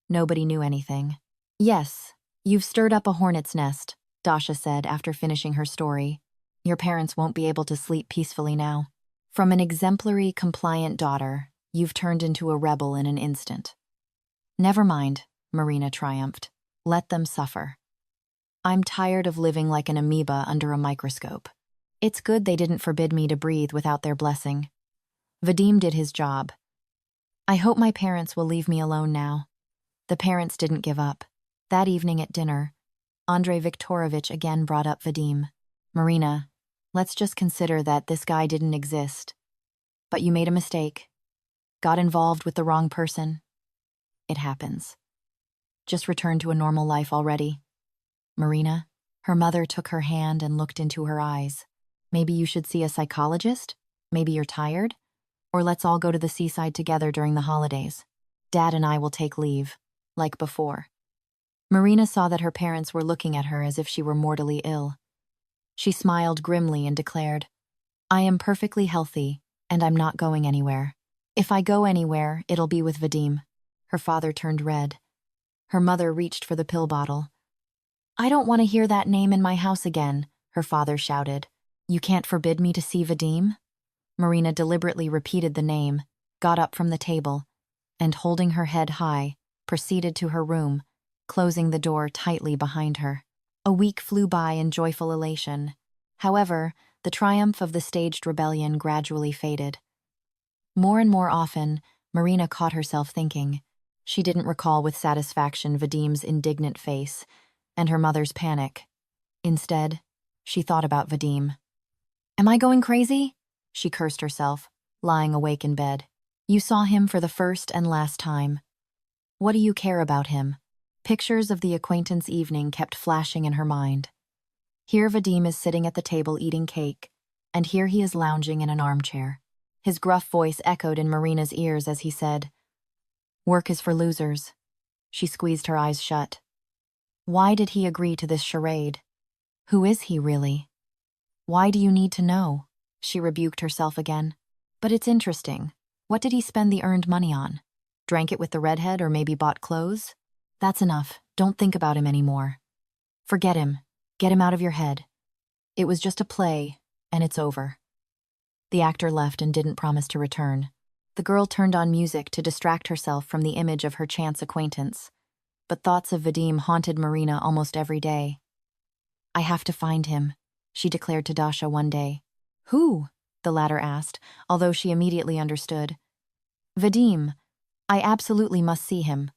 Nobody knew anything. Yes, you've stirred up a hornet's nest, Dasha said after finishing her story. Your parents won't be able to sleep peacefully now. From an exemplary, compliant daughter, you've turned into a rebel in an instant. Never mind, Marina triumphed. Let them suffer. I'm tired of living like an amoeba under a microscope. It's good they didn't forbid me to breathe without their blessing. Vadim did his job. I hope my parents will leave me alone now. The parents didn't give up. That evening at dinner, Andrei Viktorovich again brought up Vadim. Marina, let's just consider that this guy didn't exist. But you made a mistake. Got involved with the wrong person. It happens. Just return to a normal life already. Marina, her mother took her hand and looked into her eyes. Maybe you should see a psychologist? Maybe you're tired? Or let's all go to the seaside together during the holidays. Dad and I will take leave, like before. Marina saw that her parents were looking at her as if she were mortally ill. She smiled grimly and declared, I am perfectly healthy, and I'm not going anywhere. If I go anywhere, it'll be with Vadim. Her father turned red. Her mother reached for the pill bottle. I don't want to hear that name in my house again, her father shouted. You can't forbid me to see Vadim? Marina deliberately repeated the name, got up from the table, and holding her head high, proceeded to her room, closing the door tightly behind her. A week flew by in joyful elation. However, the triumph of the staged rebellion gradually faded. More and more often, Marina caught herself thinking. She didn't recall with satisfaction Vadim's indignant face and her mother's panic. Instead, she thought about Vadim. Am I going crazy? She cursed herself, lying awake in bed. You saw him for the first and last time. What do you care about him? Pictures of the acquaintance evening kept flashing in her mind. Here Vadim is sitting at the table eating cake, and here he is lounging in an armchair. His gruff voice echoed in Marina's ears as he said, Work is for losers. She squeezed her eyes shut. Why did he agree to this charade? Who is he really? Why do you need to know? She rebuked herself again. But it's interesting. What did he spend the earned money on? Drank it with the redhead or maybe bought clothes? That's enough. Don't think about him anymore. Forget him. Get him out of your head. It was just a play, and it's over. The actor left and didn't promise to return. The girl turned on music to distract herself from the image of her chance acquaintance. But thoughts of Vadim haunted Marina almost every day. I have to find him, she declared to Dasha one day. Who? The latter asked, although she immediately understood. Vadim. I absolutely must see him.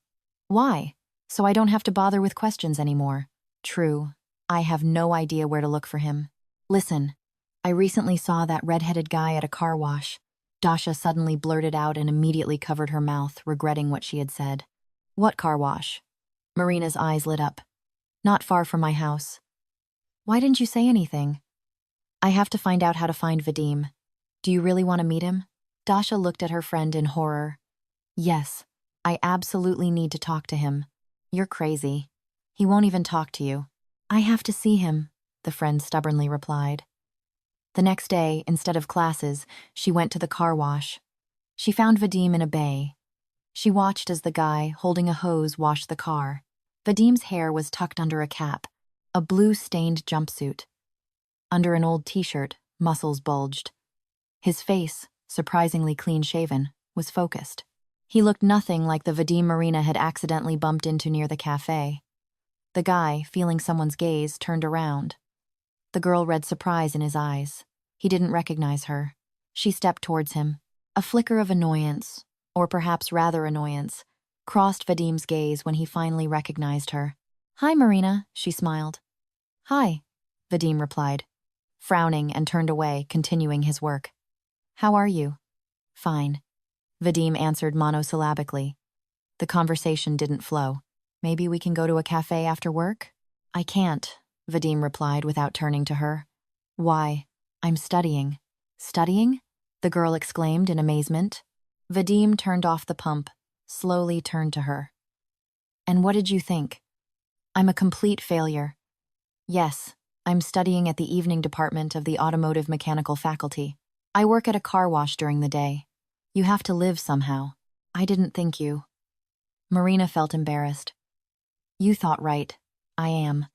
Why? So I don't have to bother with questions anymore. True. I have no idea where to look for him. Listen, I recently saw that red-headed guy at a car wash. Dasha suddenly blurted out and immediately covered her mouth, regretting what she had said. What car wash? Marina's eyes lit up. Not far from my house. Why didn't you say anything? I have to find out how to find Vadim. Do you really want to meet him? Dasha looked at her friend in horror. Yes, I absolutely need to talk to him. You're crazy. He won't even talk to you. I have to see him, the friend stubbornly replied. The next day, instead of classes, she went to the car wash. She found Vadim in a bay. She watched as the guy, holding a hose, washed the car. Vadim's hair was tucked under a cap, a blue-stained jumpsuit. Under an old t-shirt, muscles bulged. His face, surprisingly clean-shaven, was focused. He looked nothing like the Vadim Marina had accidentally bumped into near the cafe. The guy, feeling someone's gaze, turned around. The girl read surprise in his eyes. He didn't recognize her. She stepped towards him. A flicker of annoyance, or perhaps rather annoyance, crossed Vadim's gaze when he finally recognized her. Hi, Marina, she smiled. Hi, Vadim replied. frowning, and turned away, continuing his work. "How are you?" "Fine," Vadim answered monosyllabically. The conversation didn't flow. "Maybe we can go to a cafe after work?" "I can't," Vadim replied without turning to her. "Why?" "I'm studying." "Studying?" the girl exclaimed in amazement. Vadim turned off the pump, slowly turned to her. "And what did you think?" "I'm a complete failure." "Yes, I'm studying at the evening department of the automotive mechanical faculty. I work at a car wash during the day. You have to live somehow. I didn't think you." Marina felt embarrassed. "You thought right. I am.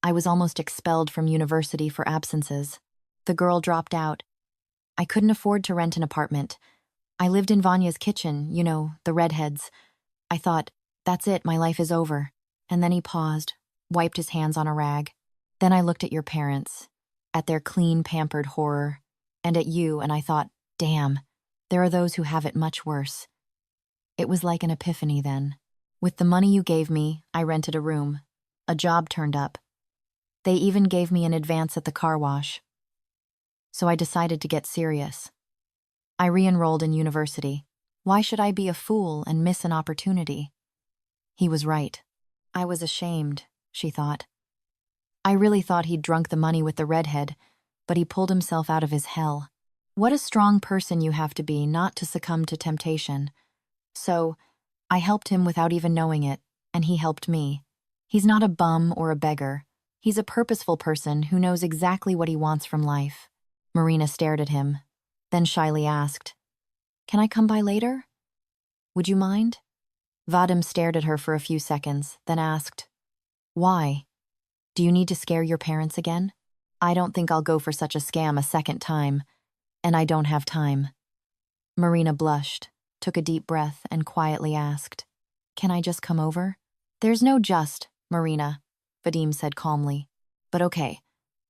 I was almost expelled from university for absences." The girl dropped out. "I couldn't afford to rent an apartment. I lived in Vanya's kitchen, you know, the redheads. I thought, that's it, my life is over." And then he paused, wiped his hands on a rag. "Then I looked at your parents, at their clean, pampered horror, and at you, and I thought, damn, there are those who have it much worse." It was like an epiphany then. "With the money you gave me, I rented a room. A job turned up. They even gave me an advance at the car wash. So I decided to get serious. I re-enrolled in university. Why should I be a fool and miss an opportunity?" He was right. I was ashamed, she thought. I really thought he'd drunk the money with the redhead, but he pulled himself out of his hell. What a strong person you have to be not to succumb to temptation. So, I helped him without even knowing it, and he helped me. He's not a bum or a beggar. He's a purposeful person who knows exactly what he wants from life. Marina stared at him, then shyly asked, "Can I come by later? Would you mind?" Vadim stared at her for a few seconds, then asked, "Why? Do you need to scare your parents again?" "I don't think I'll go for such a scam a second time, and I don't have time." Marina blushed, took a deep breath, and quietly asked, "Can I just come over?" "There's no just, Marina," Vadim said calmly. "But okay,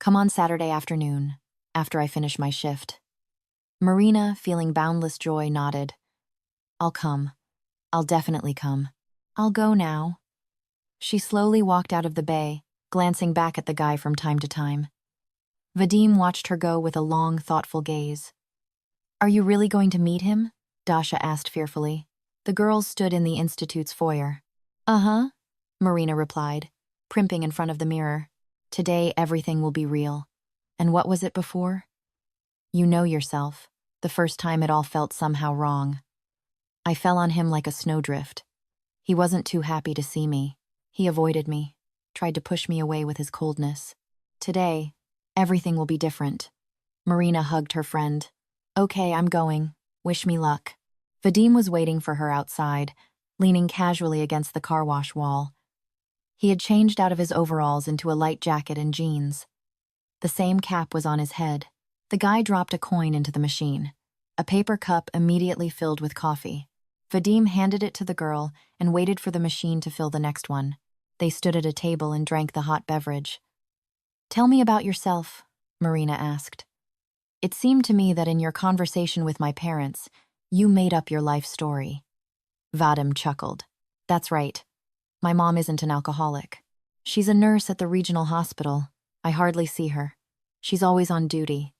come on Saturday afternoon, after I finish my shift." Marina, feeling boundless joy, nodded. "I'll come. I'll definitely come. I'll go now." She slowly walked out of the bay, glancing back at the guy from time to time. Vadim watched her go with a long, thoughtful gaze. "Are you really going to meet him?" Dasha asked fearfully. The girls stood in the institute's foyer. "Uh-huh," Marina replied, primping in front of the mirror. "Today everything will be real. And what was it before?" "You know yourself. The first time it all felt somehow wrong. I fell on him like a snowdrift. He wasn't too happy to see me. He avoided me, tried to push me away with his coldness. Today, everything will be different." Marina hugged her friend. "Okay, I'm going. Wish me luck." Vadim was waiting for her outside, leaning casually against the car wash wall. He had changed out of his overalls into a light jacket and jeans. The same cap was on his head. The guy dropped a coin into the machine. A paper cup immediately filled with coffee. Vadim handed it to the girl and waited for the machine to fill the next one. They stood at a table and drank the hot beverage. "Tell me about yourself," Marina asked. "It seemed to me that in your conversation with my parents, you made up your life story." Vadim chuckled. "That's right. My mom isn't an alcoholic. She's a nurse at the regional hospital. I hardly see her. She's always on duty.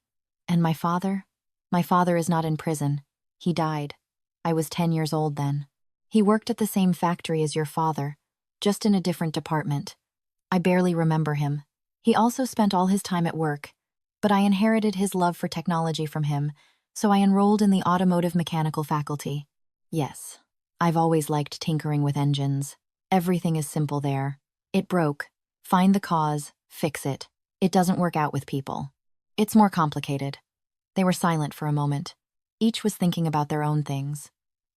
And my father? My father is not in prison. He died. I was 10 years old then. He worked at the same factory as your father, just in a different department. I barely remember him. He also spent all his time at work, but I inherited his love for technology from him, so I enrolled in the automotive mechanical faculty. Yes, I've always liked tinkering with engines. Everything is simple there. It broke. Find the cause, fix it. It doesn't work out with people. It's more complicated." They were silent for a moment. Each was thinking about their own things.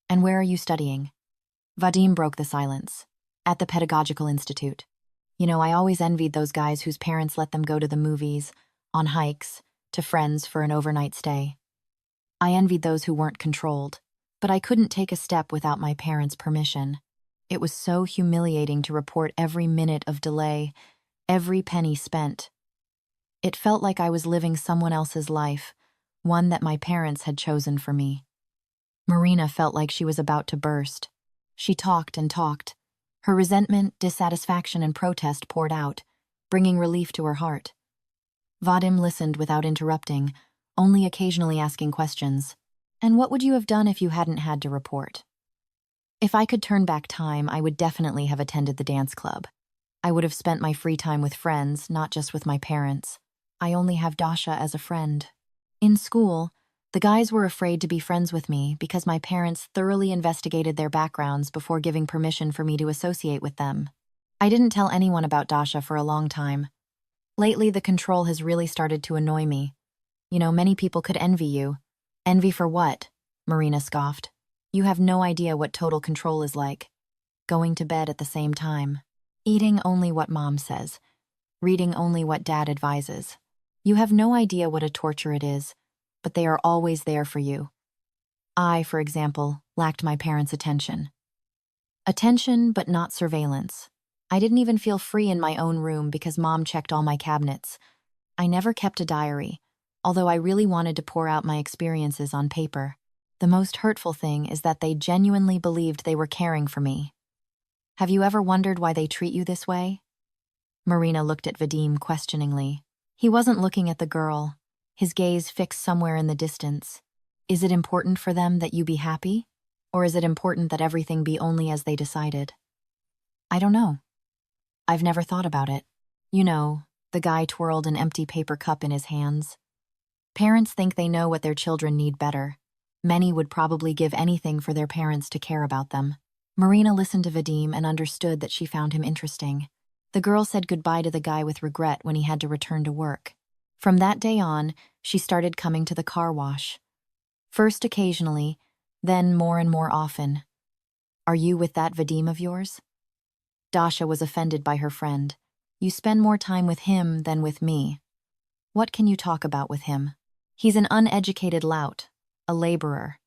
"And where are you studying?" Vadim broke the silence. "At the Pedagogical Institute. You know, I always envied those guys whose parents let them go to the movies, on hikes, to friends for an overnight stay. I envied those who weren't controlled, but I couldn't take a step without my parents' permission. It was so humiliating to report every minute of delay, every penny spent. It felt like I was living someone else's life, one that my parents had chosen for me." Marina felt like she was about to burst. She talked and talked. Her resentment, dissatisfaction, and protest poured out, bringing relief to her heart. Vadim listened without interrupting, only occasionally asking questions. And what would you have done if you hadn't had to report? If I could turn back time, I would definitely have attended the dance club. I would have spent my free time with friends, not just with my parents. I only have Dasha as a friend. In school, the guys were afraid to be friends with me because my parents thoroughly investigated their backgrounds before giving permission for me to associate with them. I didn't tell anyone about Dasha for a long time. Lately, the control has really started to annoy me. You know, many people could envy you. Envy for what? Marina scoffed. You have no idea what total control is like. Going to bed at the same time. Eating only what mom says. Reading only what dad advises. You have no idea what a torture it is, but they are always there for you. I, for example, lacked my parents' attention. Attention, but not surveillance. I didn't even feel free in my own room because mom checked all my cabinets. I never kept a diary, although I really wanted to pour out my experiences on paper. The most hurtful thing is that they genuinely believed they were caring for me. Have you ever wondered why they treat you this way? Marina looked at Vadim questioningly. He wasn't looking at the girl, his gaze fixed somewhere in the distance. Is it important for them that you be happy? Or is it important that everything be only as they decided? I don't know. I've never thought about it. You know, the guy twirled an empty paper cup in his hands. Parents think they know what their children need better. Many would probably give anything for their parents to care about them. Marina listened to Vadim and understood that she found him interesting. The girl said goodbye to the guy with regret when he had to return to work. From that day on, she started coming to the car wash. First occasionally, then more and more often. Are you with that Vadim of yours? Dasha was offended by her friend. You spend more time with him than with me. What can you talk about with him? He's an uneducated lout, a laborer.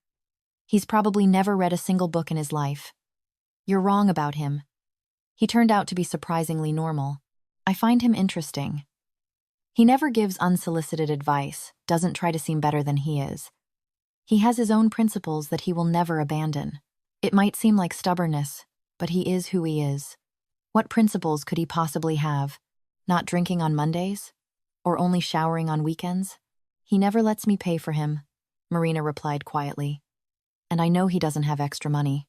He's probably never read a single book in his life. You're wrong about him. He turned out to be surprisingly normal. I find him interesting. He never gives unsolicited advice, doesn't try to seem better than he is. He has his own principles that he will never abandon. It might seem like stubbornness, but he is who he is. What principles could he possibly have? Not drinking on Mondays? Or only showering on weekends? He never lets me pay for him, Marina replied quietly. And I know he doesn't have extra money.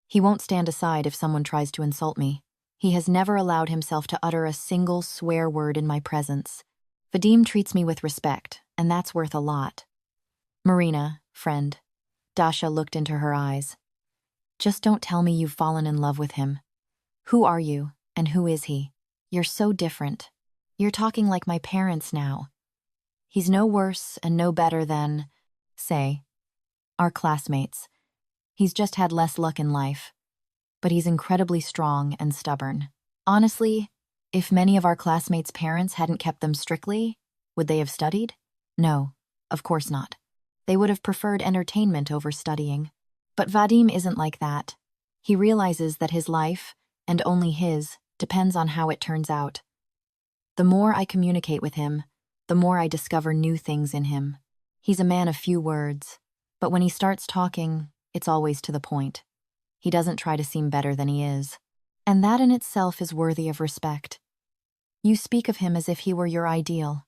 He won't stand aside if someone tries to insult me. He has never allowed himself to utter a single swear word in my presence. Vadim treats me with respect, and that's worth a lot. Marina, friend. Dasha looked into her eyes. Just don't tell me you've fallen in love with him. Who are you, and who is he? You're so different. You're talking like my parents now. He's no worse and no better than, say, our classmates. He's just had less luck in life. But he's incredibly strong and stubborn. Honestly, if many of our classmates' parents hadn't kept them strictly, would they have studied? No, of course not. They would have preferred entertainment over studying. But Vadim isn't like that. He realizes that his life, and only his, depends on how it turns out. The more I communicate with him, the more I discover new things in him. He's a man of few words, but when he starts talking, it's always to the point. He doesn't try to seem better than he is. And that in itself is worthy of respect. You speak of him as if he were your ideal.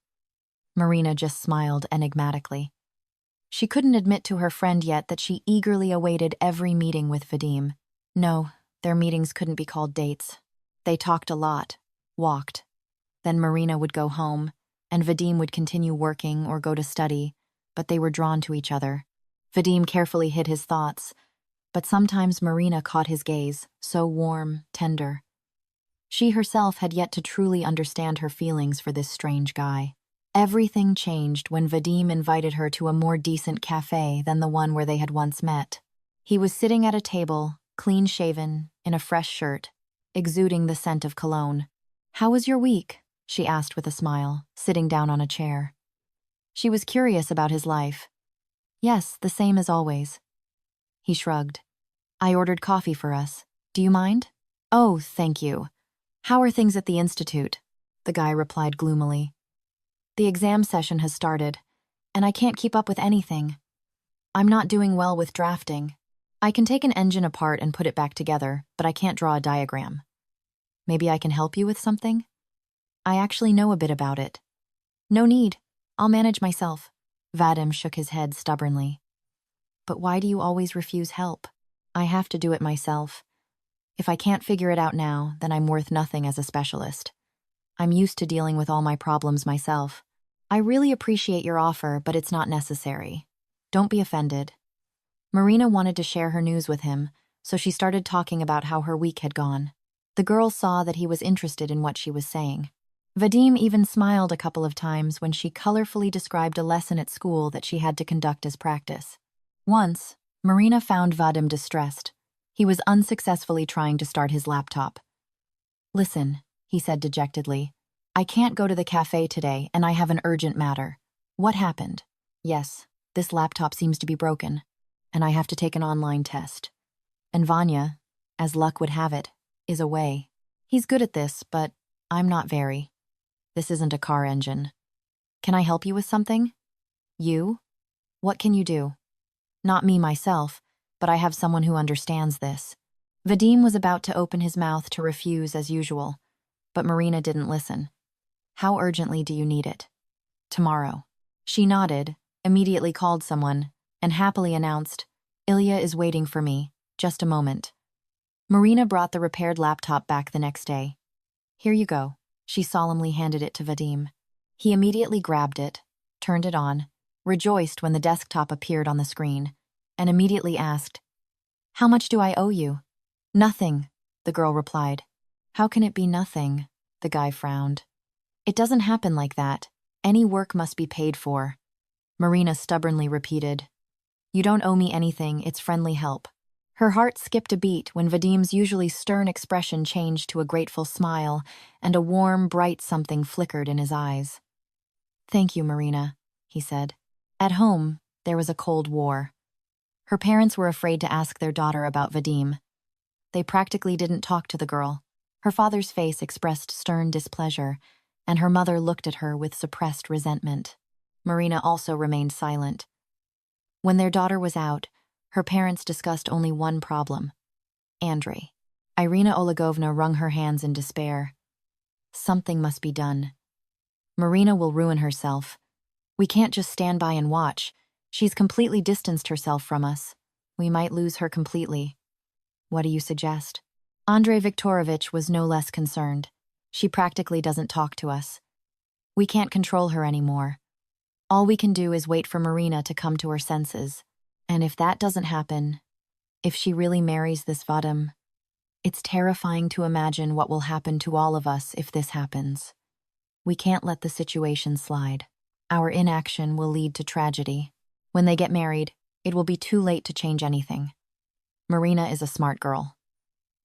Marina just smiled enigmatically. She couldn't admit to her friend yet that she eagerly awaited every meeting with Vadim. No, their meetings couldn't be called dates. They talked a lot, walked. Then Marina would go home, and Vadim would continue working or go to study, but they were drawn to each other. Vadim carefully hid his thoughts, but sometimes Marina caught his gaze, so warm, tender. She herself had yet to truly understand her feelings for this strange guy. Everything changed when Vadim invited her to a more decent cafe than the one where they had once met. He was sitting at a table, clean-shaven, in a fresh shirt, exuding the scent of cologne. "How was your week?" she asked with a smile, sitting down on a chair. She was curious about his life. "Yes, the same as always." He shrugged. "I ordered coffee for us. Do you mind?" "Oh, thank you. How are things at the institute?" the guy replied gloomily. "The exam session has started, and I can't keep up with anything. I'm not doing well with drafting. I can take an engine apart and put it back together, but I can't draw a diagram. Maybe I can help you with something? I actually know a bit about it." No need. I'll manage myself. Vadim shook his head stubbornly. But why do you always refuse help? I have to do it myself. If I can't figure it out now, then I'm worth nothing as a specialist. I'm used to dealing with all my problems myself. I really appreciate your offer, but it's not necessary. Don't be offended. Marina wanted to share her news with him, so she started talking about how her week had gone. The girl saw that he was interested in what she was saying. Vadim even smiled a couple of times when she colorfully described a lesson at school that she had to conduct as practice. Once, Marina found Vadim distressed. He was unsuccessfully trying to start his laptop. Listen, he said dejectedly. I can't go to the cafe today, and I have an urgent matter. What happened? Yes, this laptop seems to be broken, and I have to take an online test. And Vanya, as luck would have it, is away. He's good at this, but I'm not very. This isn't a car engine. Can I help you with something? You? What can you do? Not me myself, but I have someone who understands this. Vadim was about to open his mouth to refuse as usual, but Marina didn't listen. How urgently do you need it? Tomorrow. She nodded, immediately called someone, and happily announced, Ilya is waiting for me. Just a moment. Marina brought the repaired laptop back the next day. Here you go. She solemnly handed it to Vadim. He immediately grabbed it, turned it on, rejoiced when the desktop appeared on the screen, and immediately asked, How much do I owe you? Nothing, the girl replied. How can it be nothing? The guy frowned. It doesn't happen like that. Any work must be paid for. Marina stubbornly repeated, You don't owe me anything, it's friendly help. Her heart skipped a beat when Vadim's usually stern expression changed to a grateful smile, and a warm, bright something flickered in his eyes. Thank you, Marina, he said. At home, there was a cold war. Her parents were afraid to ask their daughter about Vadim. They practically didn't talk to the girl. Her father's face expressed stern displeasure, and her mother looked at her with suppressed resentment. Marina also remained silent. When their daughter was out, her parents discussed only one problem. Andrei. Irina Olegovna wrung her hands in despair. Something must be done. Marina will ruin herself. We can't just stand by and watch. She's completely distanced herself from us. We might lose her completely. What do you suggest? Andrei Viktorovich was no less concerned. She practically doesn't talk to us. We can't control her anymore. All we can do is wait for Marina to come to her senses. And if that doesn't happen, if she really marries this Vadim, it's terrifying to imagine what will happen to all of us if this happens. We can't let the situation slide. Our inaction will lead to tragedy. When they get married, it will be too late to change anything. Marina is a smart girl.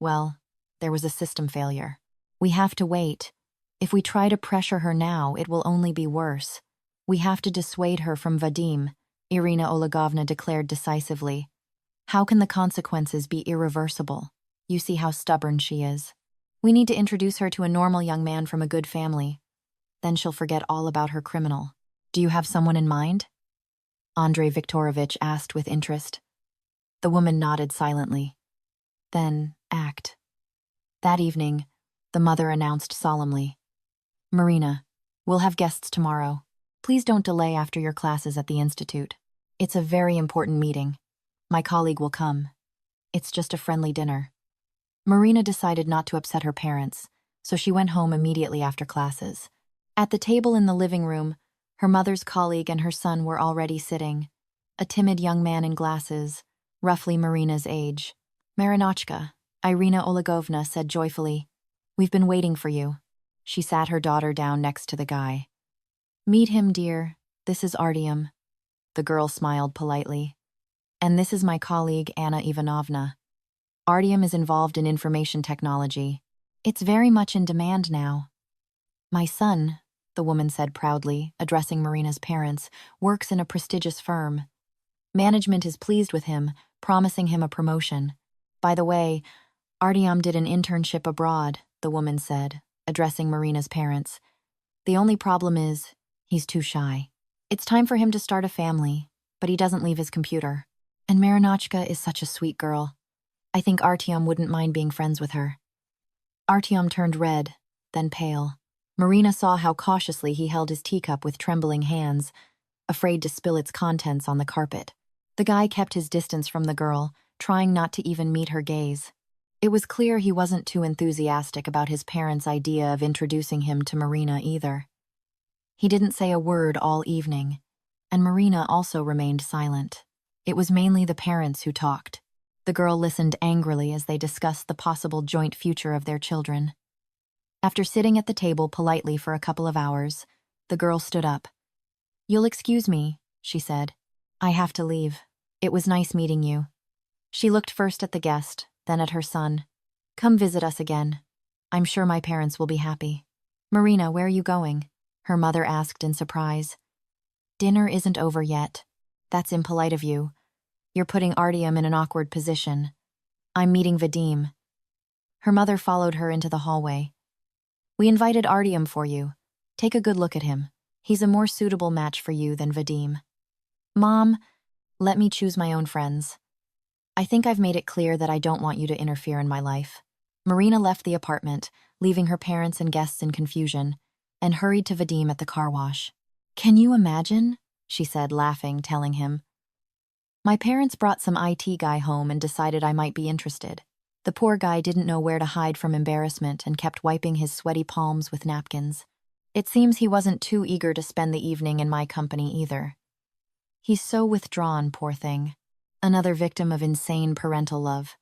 Well, there was a system failure. We have to wait. If we try to pressure her now, it will only be worse. We have to dissuade her from Vadim, Irina Olegovna declared decisively. How can the consequences be irreversible? You see how stubborn she is. We need to introduce her to a normal young man from a good family. Then she'll forget all about her criminal. Do you have someone in mind? Andrei Viktorovich asked with interest. The woman nodded silently. Then act. That evening, the mother announced solemnly, Marina, we'll have guests tomorrow. Please don't delay after your classes at the institute. It's a very important meeting. My colleague will come. It's just a friendly dinner. Marina decided not to upset her parents, so she went home immediately after classes. At the table in the living room, her mother's colleague and her son were already sitting. A timid young man in glasses, roughly Marina's age. Marinochka, Irina Olegovna said joyfully, We've been waiting for you. She sat her daughter down next to the guy. Meet him, dear. This is Artyom. The girl smiled politely. And this is my colleague, Anna Ivanovna. Artyom is involved in information technology. It's very much in demand now. My son, the woman said proudly, addressing Marina's parents, works in a prestigious firm. Management is pleased with him, promising him a promotion. By the way, Artyom did an internship abroad, the woman said, addressing Marina's parents. The only problem is, he's too shy. It's time for him to start a family, but he doesn't leave his computer. And Marinochka is such a sweet girl. I think Artyom wouldn't mind being friends with her. Artyom turned red, then pale. Marina saw how cautiously he held his teacup with trembling hands, afraid to spill its contents on the carpet. The guy kept his distance from the girl, trying not to even meet her gaze. It was clear he wasn't too enthusiastic about his parents' idea of introducing him to Marina either. He didn't say a word all evening, and Marina also remained silent. It was mainly the parents who talked. The girl listened angrily as they discussed the possible joint future of their children. After sitting at the table politely for a couple of hours, the girl stood up. "You'll excuse me," she said. "I have to leave. It was nice meeting you." She looked first at the guest, then at her son. "Come visit us again. I'm sure my parents will be happy." "Marina, where are you going?" her mother asked in surprise. "Dinner isn't over yet. That's impolite of you. You're putting Artyom in an awkward position. I'm meeting Vadim." Her mother followed her into the hallway. "We invited Artyom for you. Take a good look at him. He's a more suitable match for you than Vadim." "Mom, let me choose my own friends. I think I've made it clear that I don't want you to interfere in my life." Marina left the apartment, leaving her parents and guests in confusion, and hurried to Vadim at the car wash. "Can you imagine?" she said, laughing, telling him. "My parents brought some IT guy home and decided I might be interested." The poor guy didn't know where to hide from embarrassment and kept wiping his sweaty palms with napkins. It seems he wasn't too eager to spend the evening in my company either. He's so withdrawn, poor thing. Another victim of insane parental love.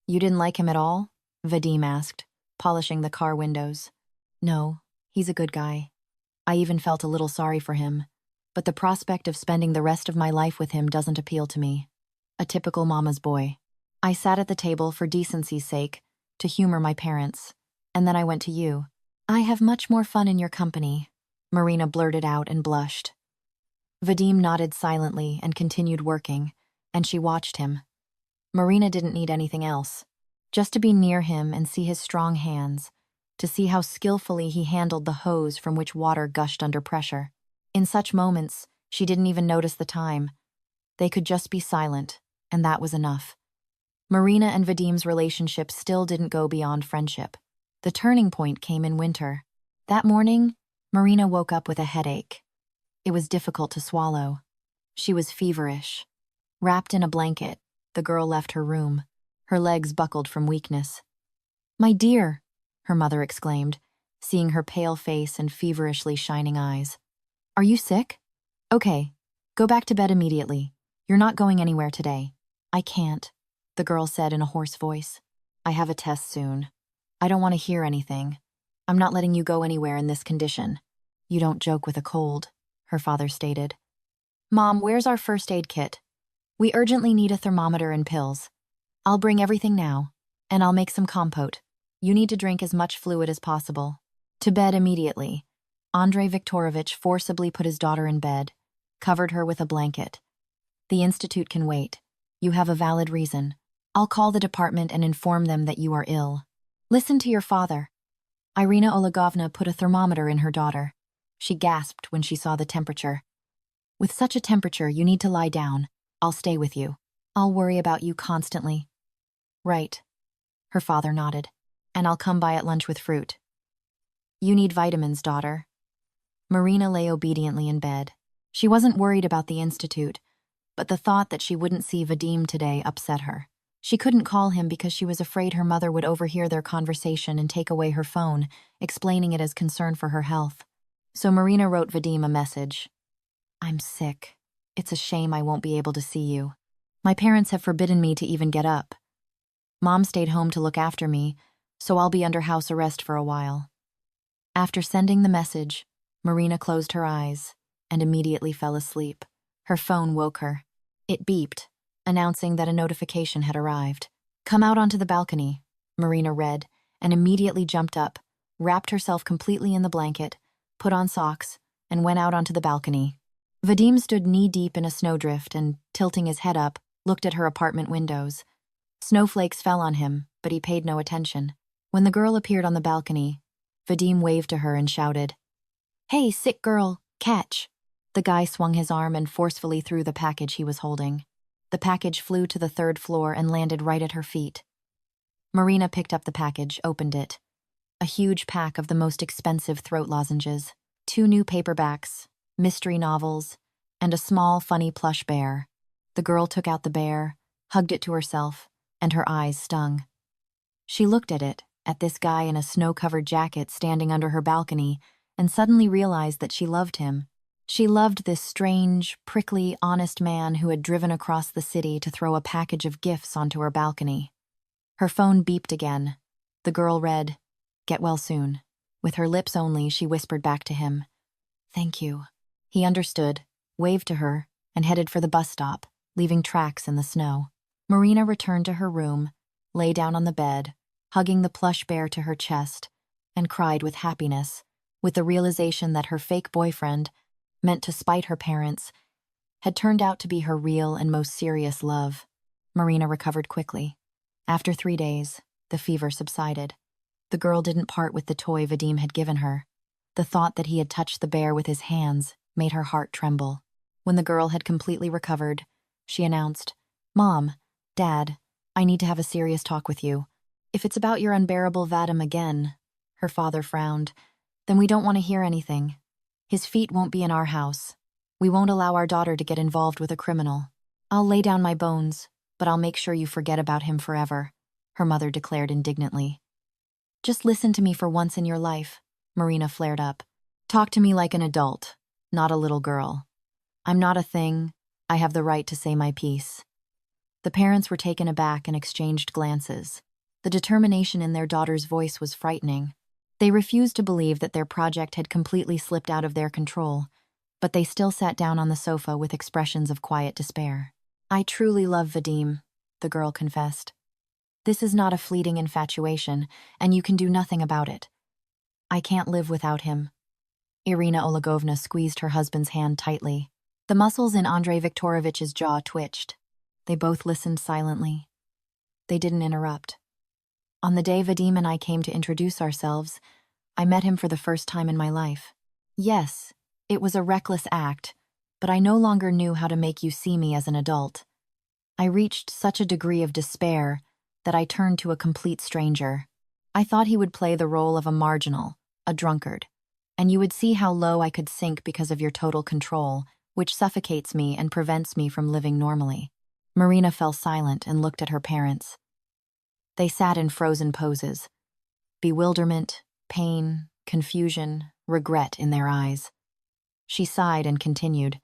"You didn't like him at all?" Vadim asked, polishing the car windows. "No, he's a good guy. I even felt a little sorry for him, but the prospect of spending the rest of my life with him doesn't appeal to me. A typical mama's boy. I sat at the table for decency's sake, to humor my parents, and then I went to you. I have much more fun in your company," Marina blurted out and blushed. Vadim nodded silently and continued working, and she watched him. Marina didn't need anything else. Just to be near him and see his strong hands, to see how skillfully he handled the hose from which water gushed under pressure. In such moments, she didn't even notice the time. They could just be silent, and that was enough. Marina and Vadim's relationship still didn't go beyond friendship. The turning point came in winter. That morning, Marina woke up with a headache. It was difficult to swallow. She was feverish. Wrapped in a blanket, the girl left her room, her legs buckled from weakness. "My dear," her mother exclaimed, seeing her pale face and feverishly shining eyes. "Are you sick? Okay, go back to bed immediately. You're not going anywhere today." "I can't," the girl said in a hoarse voice. "I have a test soon. I don't want to hear anything. I'm not letting you go anywhere in this condition." "You don't joke with a cold," her father stated. "Mom, where's our first aid kit? We urgently need a thermometer and pills. I'll bring everything now, and I'll make some compote. You need to drink as much fluid as possible." To bed immediately. Andrei Viktorovich forcibly put his daughter in bed, covered her with a blanket. "The institute can wait. You have a valid reason. I'll call the department and inform them that you are ill. Listen to your father." Irina Olegovna put a thermometer in her daughter. She gasped when she saw the temperature. "With such a temperature, you need to lie down. I'll stay with you. I'll worry about you constantly." "Right," her father nodded. "And I'll come by at lunch with fruit." "You need vitamins, daughter." Marina lay obediently in bed. She wasn't worried about the institute, but the thought that she wouldn't see Vadim today upset her. She couldn't call him because she was afraid her mother would overhear their conversation and take away her phone, explaining it as concern for her health. So Marina wrote Vadim a message. "I'm sick. It's a shame I won't be able to see you. My parents have forbidden me to even get up. Mom stayed home to look after me, so I'll be under house arrest for a while." After sending the message, Marina closed her eyes and immediately fell asleep. Her phone woke her. It beeped, announcing that a notification had arrived. "Come out onto the balcony," Marina read, and immediately jumped up, wrapped herself completely in the blanket, put on socks, and went out onto the balcony. Vadim stood knee-deep in a snowdrift and, tilting his head up, looked at her apartment windows. Snowflakes fell on him, but he paid no attention. When the girl appeared on the balcony, Vadim waved to her and shouted, "Hey, sick girl, catch!" The guy swung his arm and forcefully threw the package he was holding. The package flew to the third floor and landed right at her feet. Marina picked up the package, opened it. a huge pack of the most expensive throat lozenges, 2 new paperbacks, mystery novels, and a small, funny plush bear. The girl took out the bear, hugged it to herself, and her eyes stung. She looked at this guy in a snow-covered jacket standing under her balcony, and suddenly realized that she loved him. She loved this strange, prickly, honest man who had driven across the city to throw a package of gifts onto her balcony. Her phone beeped again. The girl read, "Get well soon." With her lips only, she whispered back to him, "Thank you." He understood, waved to her, and headed for the bus stop, leaving tracks in the snow. Marina returned to her room, lay down on the bed, hugging the plush bear to her chest, and cried with happiness, with the realization that her fake boyfriend, meant to spite her parents, had turned out to be her real and most serious love. Marina recovered quickly. After 3 days, the fever subsided. The girl didn't part with the toy Vadim had given her. The thought that he had touched the bear with his hands made her heart tremble. When the girl had completely recovered, she announced, "Mom, Dad, I need to have a serious talk with you. If it's about your unbearable Vadim again," her father frowned, "then we don't want to hear anything. His feet won't be in our house. We won't allow our daughter to get involved with a criminal. I'll lay down my bones, but I'll make sure you forget about him forever," her mother declared indignantly. "Just listen to me for once in your life," Marina flared up. "Talk to me like an adult, not a little girl. I'm not a thing. I have the right to say my piece." The parents were taken aback and exchanged glances. The determination in their daughter's voice was frightening. They refused to believe that their project had completely slipped out of their control, but they still sat down on the sofa with expressions of quiet despair. "I truly love Vadim," the girl confessed. "This is not a fleeting infatuation, and you can do nothing about it. I can't live without him." Irina Olegovna squeezed her husband's hand tightly. The muscles in Andrei Viktorovitch's jaw twitched. They both listened silently. They didn't interrupt. "On the day Vadim and I came to introduce ourselves, I met him for the first time in my life. Yes, it was a reckless act, but I no longer knew how to make you see me as an adult. I reached such a degree of despair that I turned to a complete stranger. I thought he would play the role of a marginal, a drunkard, and you would see how low I could sink because of your total control, which suffocates me and prevents me from living normally." Marina fell silent and looked at her parents. They sat in frozen poses, bewilderment, pain, confusion, regret in their eyes. She sighed and continued,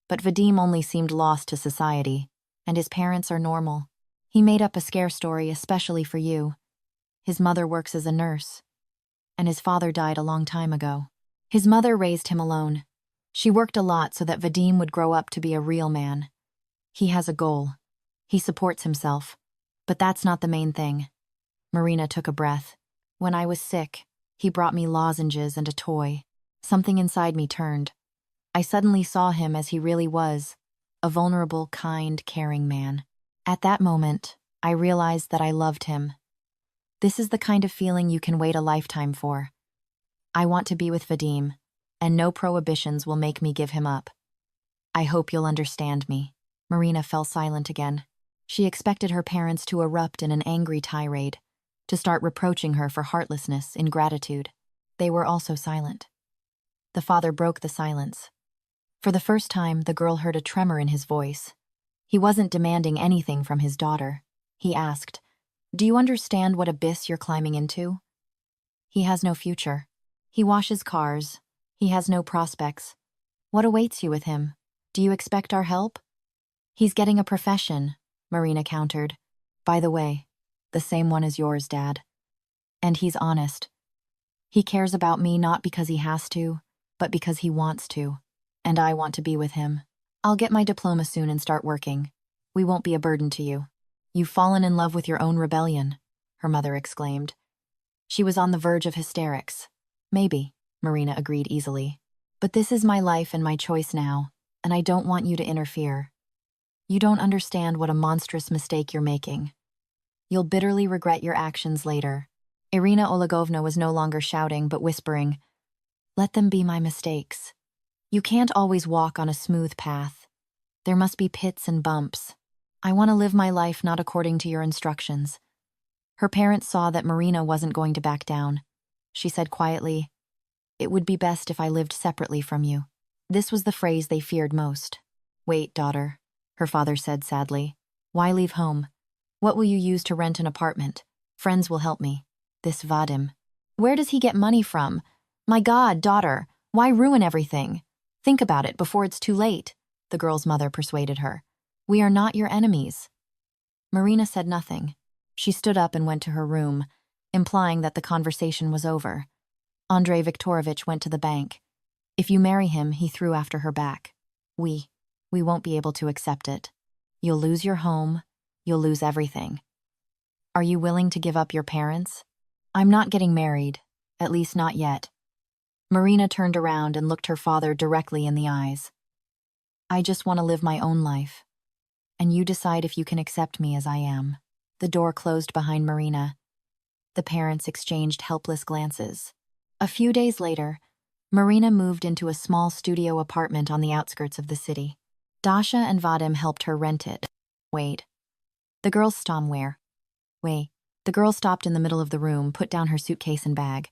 "But Vadim only seemed lost to society, and his parents are normal. He made up a scare story especially for you. His mother works as a nurse, and his father died a long time ago. His mother raised him alone. She worked a lot so that Vadim would grow up to be a real man. He has a goal. He supports himself. But that's not the main thing." Marina took a breath. "When I was sick, he brought me lozenges and a toy. Something inside me turned. I suddenly saw him as he really was, a vulnerable, kind, caring man. At that moment, I realized that I loved him. This is the kind of feeling you can wait a lifetime for. I want to be with Vadim, and no prohibitions will make me give him up. I hope you'll understand me." Marina fell silent again. She expected her parents to erupt in an angry tirade, to start reproaching her for heartlessness, ingratitude. They were also silent. The father broke the silence. For the first time, the girl heard a tremor in his voice. He wasn't demanding anything from his daughter. He asked, "Do you understand what abyss you're climbing into? He has no future. He washes cars. He has no prospects. What awaits you with him? Do you expect our help?" "He's getting a profession," Marina countered. "By the way, the same one as yours, Dad. And he's honest. He cares about me not because he has to, but because he wants to. And I want to be with him. I'll get my diploma soon and start working. We won't be a burden to you." "You've fallen in love with your own rebellion," her mother exclaimed. She was on the verge of hysterics. "Maybe," Marina agreed easily. "But this is my life and my choice now, and I don't want you to interfere. You don't understand what a monstrous mistake you're making. You'll bitterly regret your actions later." Irina Olegovna was no longer shouting, but whispering, "Let them be my mistakes. You can't always walk on a smooth path. There must be pits and bumps. I want to live my life not according to your instructions." Her parents saw that Marina wasn't going to back down. she said quietly. It would be best if I lived separately from you. This was the phrase they feared most. Wait, daughter, her father said sadly. Why leave home? What will you use to rent an apartment? Friends will help me. This Vadim. Where does he get money from? My God, daughter, why ruin everything? Think about it before it's too late, the girl's mother persuaded her. We are not your enemies. Marina said nothing. She stood up and went to her room, implying that the conversation was over. Andrei Viktorovich went to the bank. If you marry him, he threw after her back. We won't be able to accept it. You'll lose your home. You'll lose everything. Are you willing to give up your parents? I'm not getting married, at least not yet. Marina turned around and looked her father directly in the eyes. I just want to live my own life. And you decide if you can accept me as I am. The door closed behind Marina. The parents exchanged helpless glances. A few days later, Marina moved into a small studio apartment on the outskirts of the city. Dasha and Vadim helped her rent it. Wait. The girl stopped in the middle of the room, put down her suitcase and bag.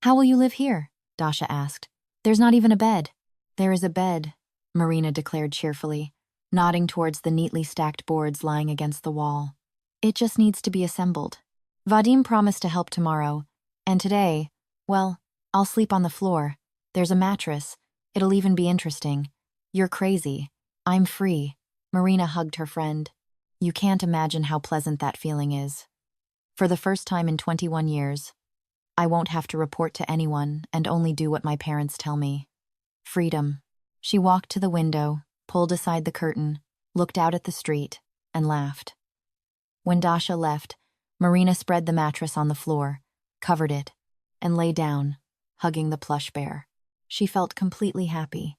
How will you live here? Dasha asked. There's not even a bed. There is a bed, Marina declared cheerfully, nodding towards the neatly stacked boards lying against the wall. It just needs to be assembled. Vadim promised to help tomorrow, and today, well, I'll sleep on the floor. There's a mattress. It'll even be interesting. You're crazy. I'm free. Marina hugged her friend. You can't imagine how pleasant that feeling is. For the first time in 21 years, I won't have to report to anyone and only do what my parents tell me. Freedom. She walked to the window, pulled aside the curtain, looked out at the street, and laughed. When Dasha left, Marina spread the mattress on the floor, covered it, and lay down, hugging the plush bear. She felt completely happy.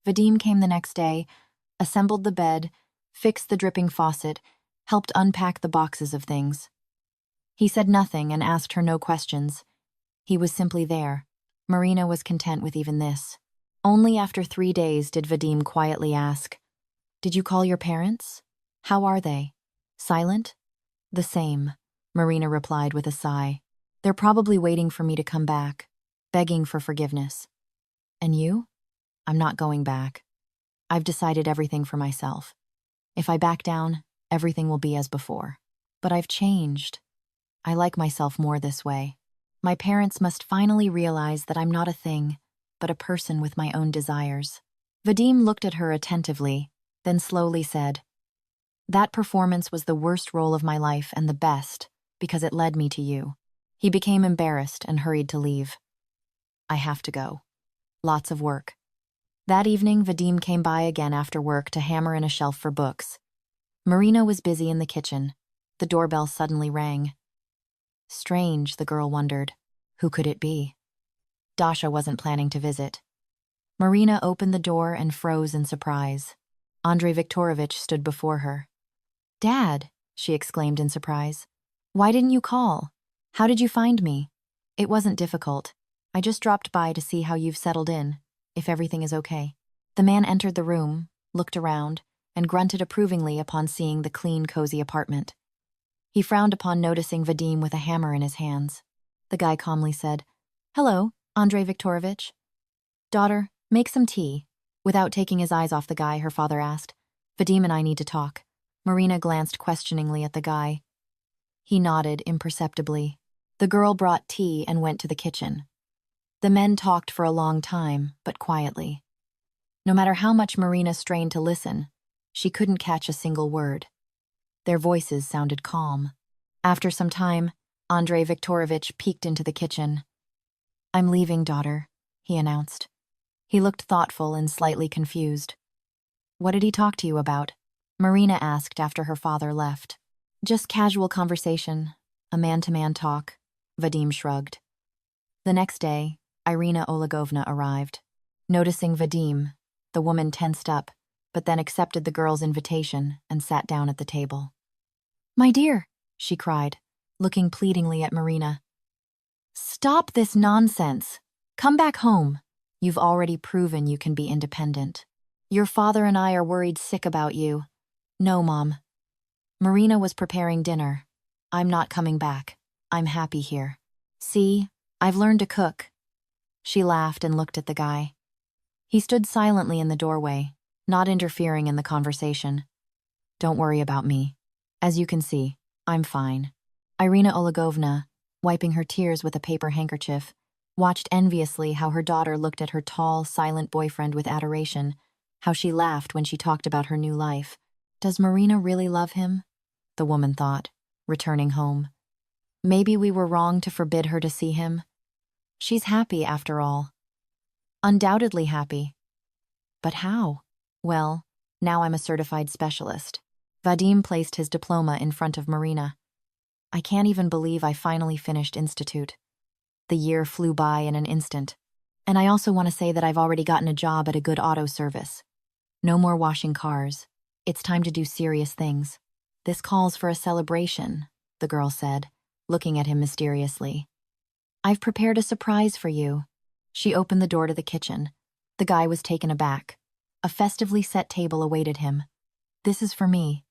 Vadim came the next day, assembled the bed, fixed the dripping faucet, helped unpack the boxes of things. He said nothing and asked her no questions. He was simply there. Marina was content with even this. Only after 3 days did Vadim quietly ask, Did you call your parents? How are they? Silent? The same, Marina replied with a sigh. They're probably waiting for me to come back, begging for forgiveness. And you? I'm not going back. I've decided everything for myself. If I back down, everything will be as before. But I've changed. I like myself more this way. My parents must finally realize that I'm not a thing, but a person with my own desires. Vadim looked at her attentively, then slowly said, That performance was the worst role of my life and the best, because it led me to you. He became embarrassed and hurried to leave. I have to go. Lots of work. That evening, Vadim came by again after work to hammer in a shelf for books. Marina was busy in the kitchen. The doorbell suddenly rang. Strange, the girl wondered. Who could it be? Dasha wasn't planning to visit. Marina opened the door and froze in surprise. Andrei Viktorovich stood before her. Dad, she exclaimed in surprise. Why didn't you call? How did you find me? It wasn't difficult. I just dropped by to see how you've settled in, if everything is okay. The man entered the room, looked around, and grunted approvingly upon seeing the clean, cozy apartment. He frowned upon noticing Vadim with a hammer in his hands. The guy calmly said, Hello, Andrei Viktorovich. Daughter, make some tea. Without taking his eyes off the guy, her father asked. Vadim and I need to talk. Marina glanced questioningly at the guy. He nodded imperceptibly. The girl brought tea and went to the kitchen. The men talked for a long time, but quietly. No matter how much Marina strained to listen, she couldn't catch a single word. Their voices sounded calm. After some time, Andrei Viktorovich peeked into the kitchen. I'm leaving, daughter, he announced. He looked thoughtful and slightly confused. What did he talk to you about? Marina asked after her father left. Just casual conversation, a man-to-man talk, Vadim shrugged. The next day, Irina Olegovna arrived. Noticing Vadim, the woman tensed up, but then accepted the girl's invitation and sat down at the table. My dear, she cried, looking pleadingly at Marina. Stop this nonsense. Come back home. You've already proven you can be independent. Your father and I are worried sick about you. No, Mom. Marina was preparing dinner. I'm not coming back. I'm happy here. See, I've learned to cook. She laughed and looked at the guy. He stood silently in the doorway, not interfering in the conversation. Don't worry about me. As you can see, I'm fine. Irina Olegovna, wiping her tears with a paper handkerchief, watched enviously how her daughter looked at her tall, silent boyfriend with adoration, how she laughed when she talked about her new life. Does Marina really love him? The woman thought, returning home. Maybe we were wrong to forbid her to see him. She's happy after all. Undoubtedly happy. But how? Well, now I'm a certified specialist. Vadim placed his diploma in front of Marina. I can't even believe I finally finished institute. The year flew by in an instant. And I also want to say that I've already gotten a job at a good auto service. No more washing cars. It's time to do serious things. This calls for a celebration, the girl said, looking at him mysteriously. I've prepared a surprise for you. She opened the door to the kitchen. The guy was taken aback. A festively set table awaited him. This is for me.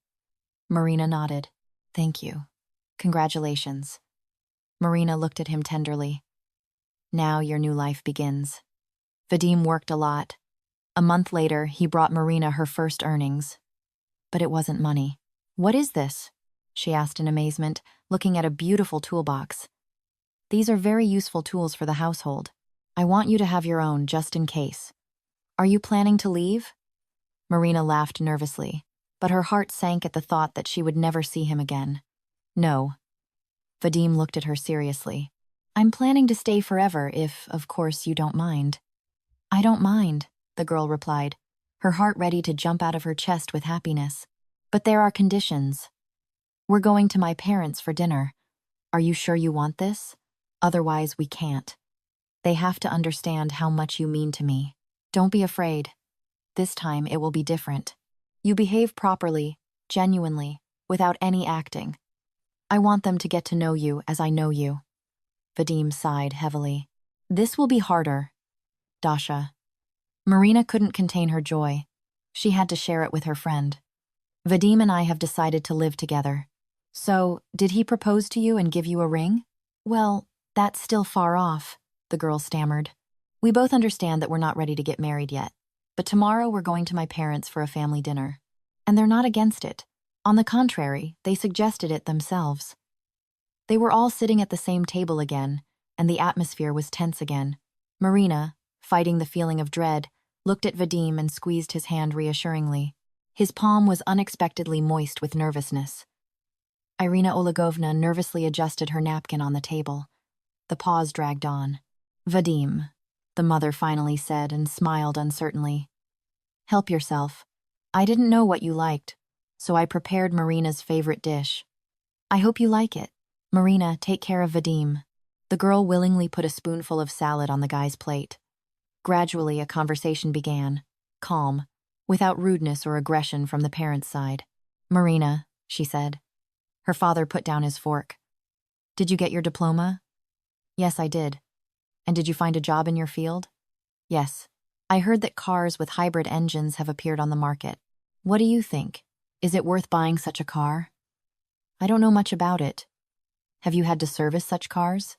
Marina nodded. Thank you. Congratulations. Marina looked at him tenderly. Now your new life begins. Vadim worked a lot. A month later, he brought Marina her first earnings. But it wasn't money. What is this? She asked in amazement, looking at a beautiful toolbox. These are very useful tools for the household. I want you to have your own, just in case. Are you planning to leave? Marina laughed nervously, but her heart sank at the thought that she would never see him again. No. Vadim looked at her seriously. I'm planning to stay forever if, of course, you don't mind. I don't mind, the girl replied, her heart ready to jump out of her chest with happiness. But there are conditions. We're going to my parents for dinner. Are you sure you want this? Otherwise, we can't. They have to understand how much you mean to me. Don't be afraid. This time it will be different. You behave properly, genuinely, without any acting. I want them to get to know you as I know you. Vadim sighed heavily. This will be harder. Dasha. Marina couldn't contain her joy. She had to share it with her friend. Vadim and I have decided to live together. So, did he propose to you and give you a ring? Well, that's still far off, the girl stammered. We both understand that we're not ready to get married yet. But tomorrow we're going to my parents for a family dinner. And they're not against it. On the contrary, they suggested it themselves. They were all sitting at the same table again, and the atmosphere was tense again. Marina, fighting the feeling of dread, looked at Vadim and squeezed his hand reassuringly. His palm was unexpectedly moist with nervousness. Irina Olegovna nervously adjusted her napkin on the table. The pause dragged on. Vadim, the mother finally said and smiled uncertainly. Help yourself. I didn't know what you liked, so I prepared Marina's favorite dish. I hope you like it. Marina, take care of Vadim. The girl willingly put a spoonful of salad on the guy's plate. Gradually, a conversation began, calm, without rudeness or aggression from the parents' side. Marina, she said. Her father put down his fork. Did you get your diploma? Yes, I did. And did you find a job in your field? Yes. I heard that cars with hybrid engines have appeared on the market. What do you think? Is it worth buying such a car? I don't know much about it. Have you had to service such cars?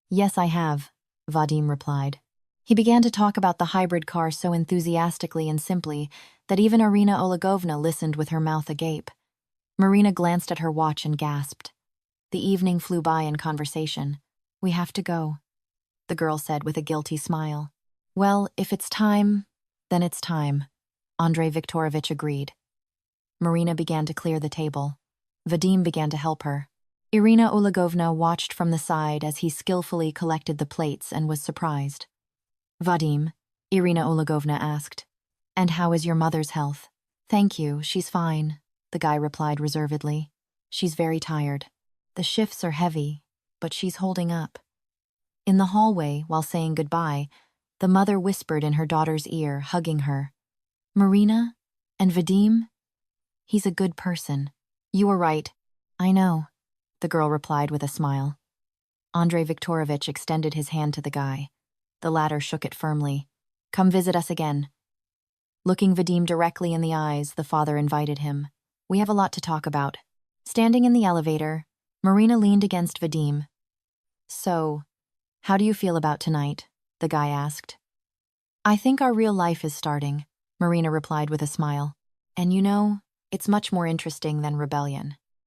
Yes, I have, Vadim replied. He began to talk about the hybrid car so enthusiastically and simply that even Irina Olegovna listened with her mouth agape. Marina glanced at her watch and gasped. The evening flew by in conversation. We have to go, the girl said with a guilty smile. Well, if it's time, then it's time, Andrei Viktorovich agreed. Marina began to clear the table. Vadim began to help her. Irina Olegovna watched from the side as he skillfully collected the plates and was surprised. Vadim, Irina Olegovna asked, and how is your mother's health? Thank you, she's fine, the guy replied reservedly. She's very tired. The shifts are heavy, but she's holding up. In the hallway, while saying goodbye, the mother whispered in her daughter's ear, hugging her. Marina? And Vadim? He's a good person. You were right. I know, the girl replied with a smile. Andrei Viktorovich extended his hand to the guy. The latter shook it firmly. Come visit us again. Looking Vadim directly in the eyes, the father invited him. We have a lot to talk about. Standing in the elevator, Marina leaned against Vadim. So, How do you feel about tonight? The guy asked. I think our real life is starting, Marina replied with a smile. And you know, it's much more interesting than rebellion.